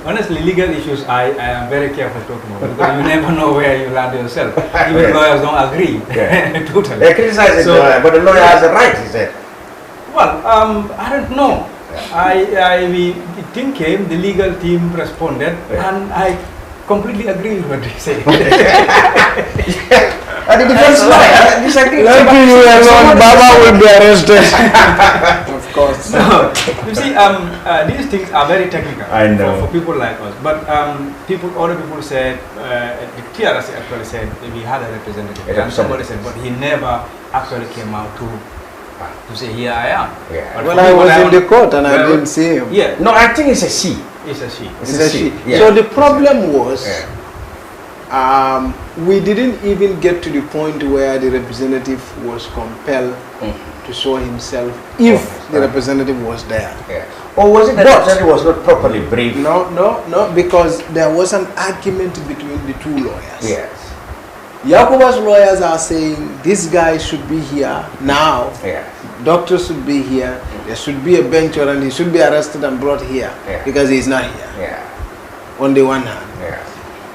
Honestly, legal issues, I am very careful talking about because you never know where you land yourself. Even lawyers don't agree. Totally. They criticize it, but the lawyer has a right, he said. Well, I don't know. The team came, the legal team responded, and I completely agree with what they say. And the defense lawyer disagrees. Let you alone, Baba will be arrested. Of course. So, you see, these things are very technical for people like us. But other people said, the TRC actually said we had a representative. And somebody said, but he never actually came out to say, here I am. Yeah. Well, I was in the court and I didn't see him. Yeah. No, I think it's a she. It's a she. It's a she. Yeah. So the problem was, we didn't even get to the point where the representative was compelled to show himself if the representative was there. Or was it that the representative was not properly briefed? No, because there was an argument between the two lawyers. Yes. Yakuba's lawyers are saying this guy should be here now. Doctor should be here. There should be a bench warrant. He should be arrested and brought here because he's not here. On the one hand.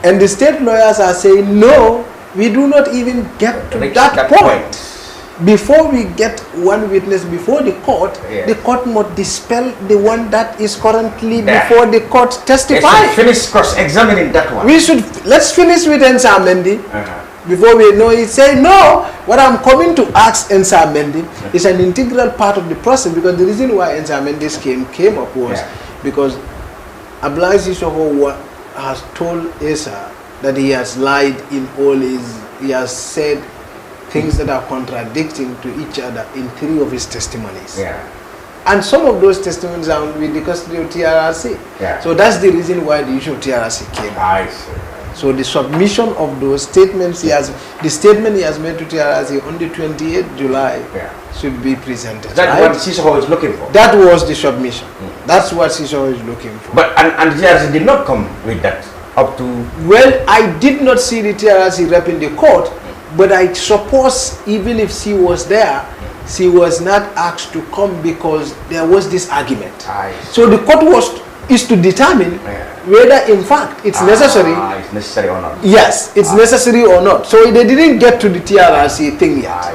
And the state lawyers are saying, no, we do not even get to that point. Before we get one witness before the court must dispel the one that is currently before the court testifying. Finish cross-examining that one. Let's finish with Essa Mendy. Before we know it, say no. What I'm coming to ask Essa Mendy is an integral part of the process, because the reason why Essa Mendy came up was because Ablazi Soho has told Essa that he has lied in all he has said things that are contradicting to each other in 3 of his testimonies. And some of those testimonies are with the custody of TRRC. So that's the reason why the issue of TRRC came. I see. So the submission of those statements the statement he has made to TRRC on the 28th July should be presented. That's what Sissoho is looking for. That was the submission. That's what Sissoho is looking for. But and TRRC did not come with that up to. Well, I did not see the TRRC rep in the court, but I suppose even if she was there, she was not asked to come because there was this argument. So the court is to determine whether in fact it's necessary. It's necessary or not. Yes, it's necessary or not. So they didn't get to the TRRC thing yet.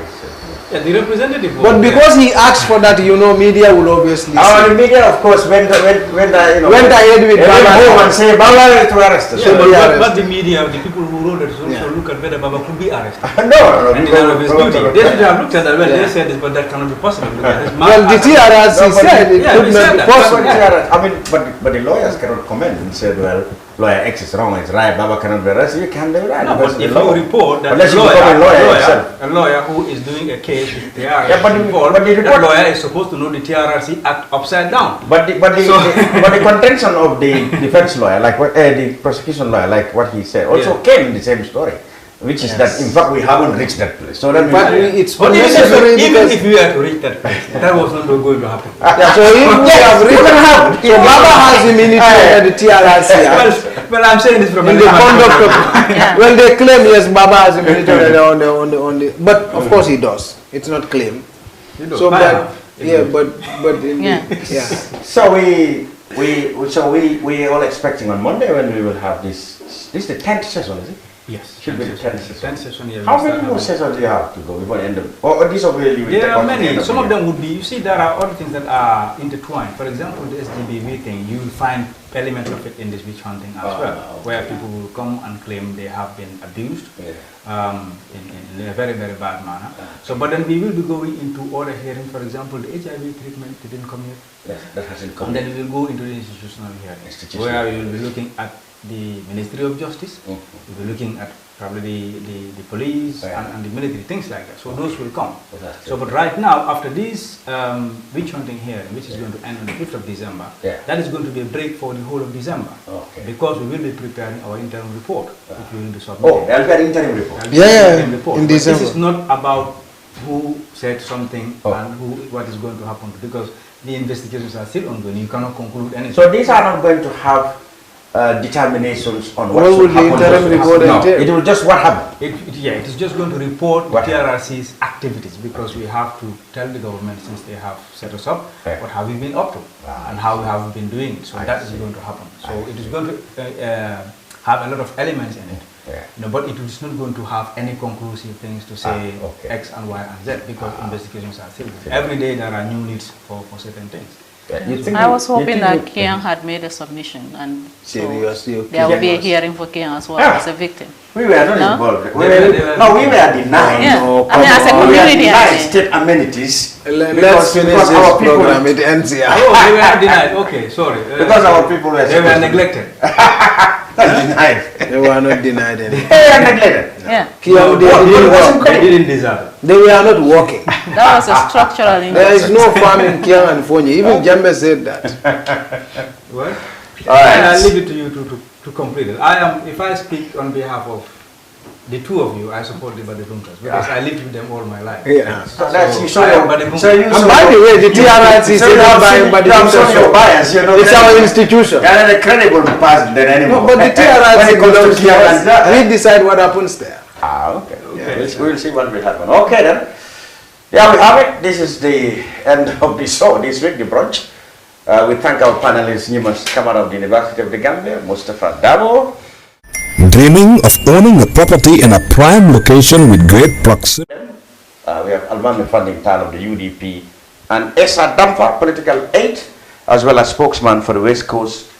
The representative. But because he asked for that, media will obviously. The media, of course, went ahead with Baba and say Baba is to arrest. But the media, the people who wrote it, also look at whether Baba could be arrested. No. And of his duty. They should have looked at that. Well, they said this, but that cannot be possible. Well, the TRRC said it could not be possible. I mean, but the lawyers cannot comment and say, well, lawyer X is wrong, it's right, Baba cannot be arrested. You can't do that. No, but if you report that a lawyer who is doing a case with the TRRC, that lawyer is supposed to know the TRRC act upside down. But the contention of the defense lawyer, like what the prosecution lawyer, like what he said, also came in the same story, which is that in fact we haven't reached that place. So that it's unnecessary. Even if we had to reach that place, that was not going to happen. So if we have reached, so Baba has immunity under the TRRC. Well, I'm saying this from in the conduct of. Well, they claim yes, Baba has immunity on the. But of course he does. It's not claim. So, but So we all expecting on Monday when we will have this. This is the 10th session, is it? Yes. Should be the 10th session. 10th session, yeah. How many more sessions do you have to go before the end of? Or this will you will there are many. Some of them would be. You see, there are other things that are intertwined. For example, the SDBV thing. You will find elements of it in this witch hunting as well, where people will come and claim they have been abused in a very, very bad manner. So, but then we will be going into other hearings. For example, the HIV treatment didn't come yet. Yes, that hasn't come. And then we will go into the institutional hearings, where we will be looking at the Ministry of Justice. We'll be looking at probably the police and the military, things like that. So those will come. So, but right now, after this witch hunting hearing, which is going to end on the 5th of December, that is going to be a break for the whole of December. Because we will be preparing our interim report, which we will be submitting. Oh, there will be an interim report. In December. This is not about who said something and what is going to happen, because the investigations are still ongoing. You cannot conclude anything. So these are not going to have determinations on What what would should the happen. interim report No, entail? it will just what happened. It is just going to report the TRRC's activities, because we have to tell the government, since they have set us up, what have we been up to and how we have been doing it. So that is going to happen. So it is going to have a lot of elements in it. But it is not going to have any conclusive things to say X and Y and Z, because investigations are still. Every day there are new needs for certain things. I was hoping that Kiang had made a submission, and so there will be a hearing for Kiang as well as a victim. We were not involved. We were denied. Yeah. I mean, as a community, we were denied state amenities. Let's finish this program. It ends here. Oh, they were denied. Okay, sorry. Because our people were they were neglected. Denied. They were not denied anything. They were neglected. Yeah. They didn't deserve it. They were not working. That was a structural injury. There is no farm in Kiang and Fonyi. Even Jambe said that. Well, right. I'll leave it to you to complete it. If I speak on behalf of the two of you, I support the Badibunkas, because I lived with them all my life. Yeah. So that's you. So and by the way, the TRRC is not buying Badibunkas. It's our institution. You are a credible person than anyone. No, but the TRRC belongs to us. We decide what happens there. Okay. We'll see what will happen. Okay then. Yeah, we have it. This is the end of the show this week, the brunch. We thank our panelists, numerous Kamara of the University of the Gambia, Mustafa Dabo. Dreaming of owning a property in a prime location with great proximity. We have Almamy Taal of the UDP and Essa Dampha, political aide, as well as spokesman for the West Coast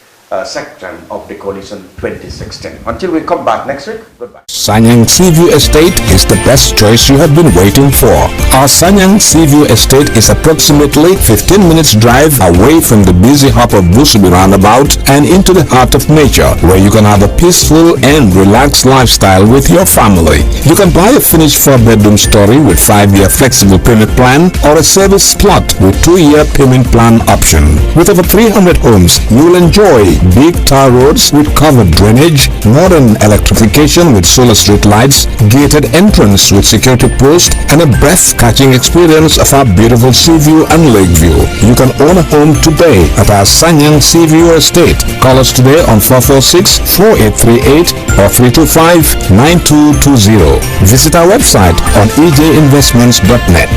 section of the coalition 2016. Until we come back next week, goodbye. Sanyang Seaview Estate is the best choice you have been waiting for. Our Sanyang Seaview Estate is approximately 15 minutes drive away from the busy hub of Busubi roundabout and into the heart of nature, where you can have a peaceful and relaxed lifestyle with your family. You can buy a finished 4-bedroom story with 5-year flexible payment plan, or a service plot with 2-year payment plan option. With over 300 homes, you will enjoy big tar roads with covered drainage, modern electrification with solar street lights, gated entrance with security post, and a breath-catching experience of our beautiful sea view and lake view. You can own a home today at our Sanyang Seaview Estate. Call us today on 446-4838 or 325-9220. Visit our website on ejinvestments.net.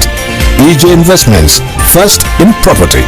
EJ Investments, first in property.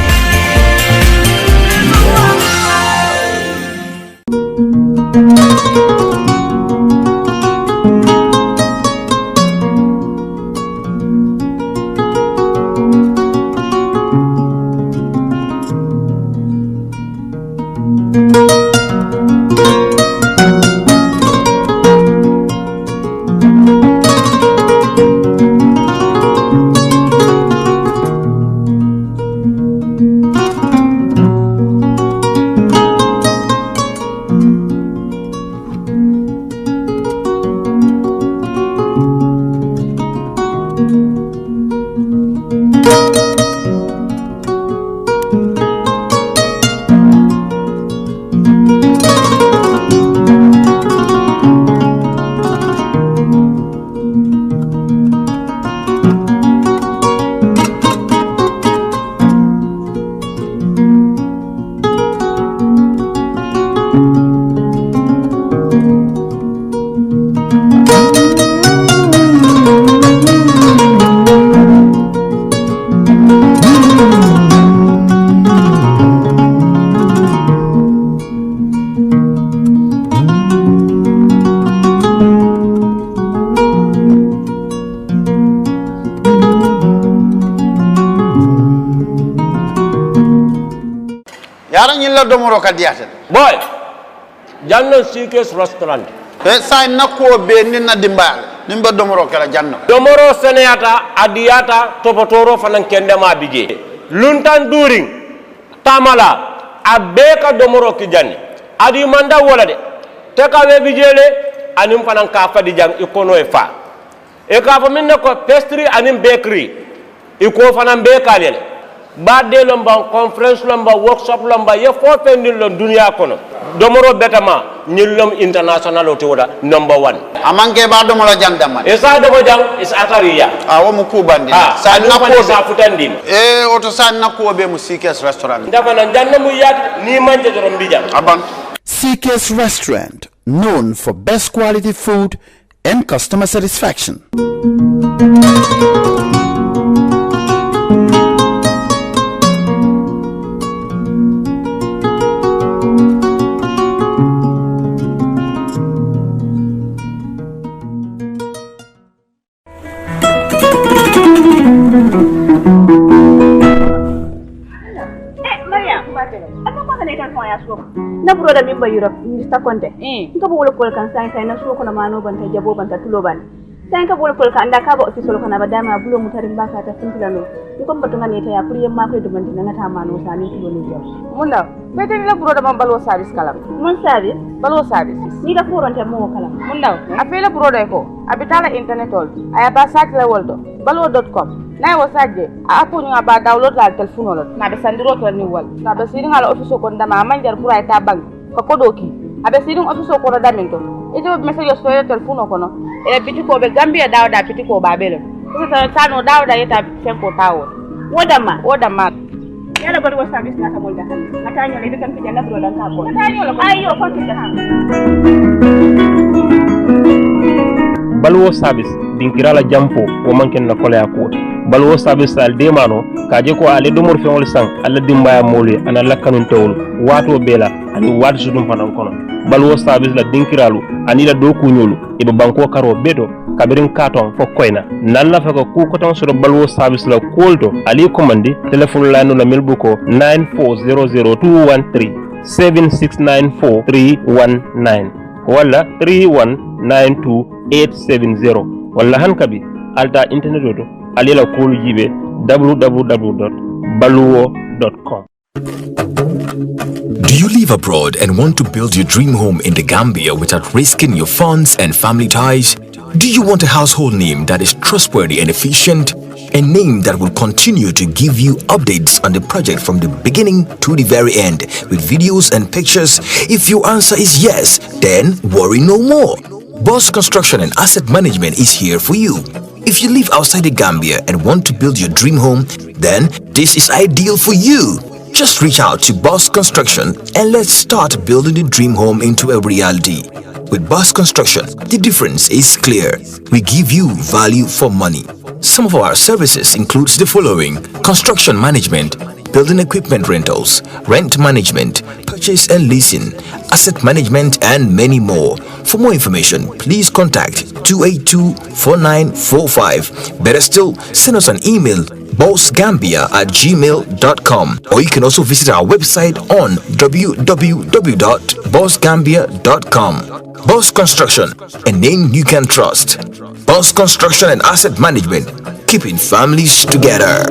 domoro kadiyata boy janno sikes restaurant sa nakko be ninna dimbal nimbe domoro kala janno domoro seneyata adiyata topotoro fanan kendema bije luntan during tamala abeka domoro ki janni adi manda wala de te ka we bijele anim fanan ka fadi jang ikono e fa e ka fa minne ko pastry anim bakery iko fanan be kalele badde lomba conference lomba workshop lomba ye fo pendil lo dunia kono domoro betama nyillom international o tewoda number 1 amanke ba domoro jandama esa domo jang is atariya awo mu kubandi sa nakko sa futandin oto sa nakko be mu sikes restaurant dafa nan janna mu yat ni manje dorom bijam aban CK's Restaurant, known for best quality food and customer satisfaction. na broda min ba Europe ni sta konte nka bo wala kol kan sai na so ko na mano banta jabo banta tulo ban sai ka wala kol kan da ka ba office ko na ba dama bulo mutarin ba ka ta simplano ni kon batunga ne ta ya puriye ma ko do man dinga ta mano sa ni tulo ni jaw mun da be te la broda man balwo service kalam mun service balwo service ni da furonte mo kalam mun da a fe la broda ko abitala internet ol aya ba site la woldo balwo.com na wo sajje a ko nga ba download la telephone lo na be sandiro to ni wal na be sidin ala office ko ndama manjar pour ay ta bank ko kodoki abe sidin office ko da minto e do message so e telephone ko no e biti ko be Gambia dawda biti ko babelo ko ta tano dawda yeta fempo tawo wodama yala bari wo service na ta mo da han ata nyole be kan pija na bro dan ka ko ata nyole ayo ko ta han Baloo service dinkirala jampo wo manken na kolaya ko Baloo service al demano kaje ko ale domor feŋol sang alla dimbaya molu ana lakkanun tewol wato bela ani wat sudum fanan kono Baloo service la dinkiralu ani la do kunyolu e be banko karo beto kabirin katon fo koyna nalla fa ko ku koton so Baloo service la kolto ali commandi telephone line la melbuko 9400213 7694319 wala 3192870 wala hankabi alta internet oto alila kolu jibe www.baluo.com. Do you live abroad and want to build your dream home in the Gambia without risking your funds and family ties? Do you want a household name that is trustworthy and efficient? A name that will continue to give you updates on the project from the beginning to the very end with videos and pictures? If your answer is yes, then worry no more. Boss Construction and Asset Management is here for you. If you live outside the Gambia and want to build your dream home, then this is ideal for you. Just reach out to Boss Construction and let's start building the dream home into a reality. With Boss Construction, the difference is clear. We give you value for money. Some of our services includes the following: construction management, building equipment rentals, rent management, purchase and leasing, asset management, and many more. For more information, please contact 282-4945. Better still, send us an email, bossgambia@gmail.com, or you can also visit our website on www.bossgambia.com. Boss Construction, a name you can trust. Boss Construction and Asset Management, keeping families together.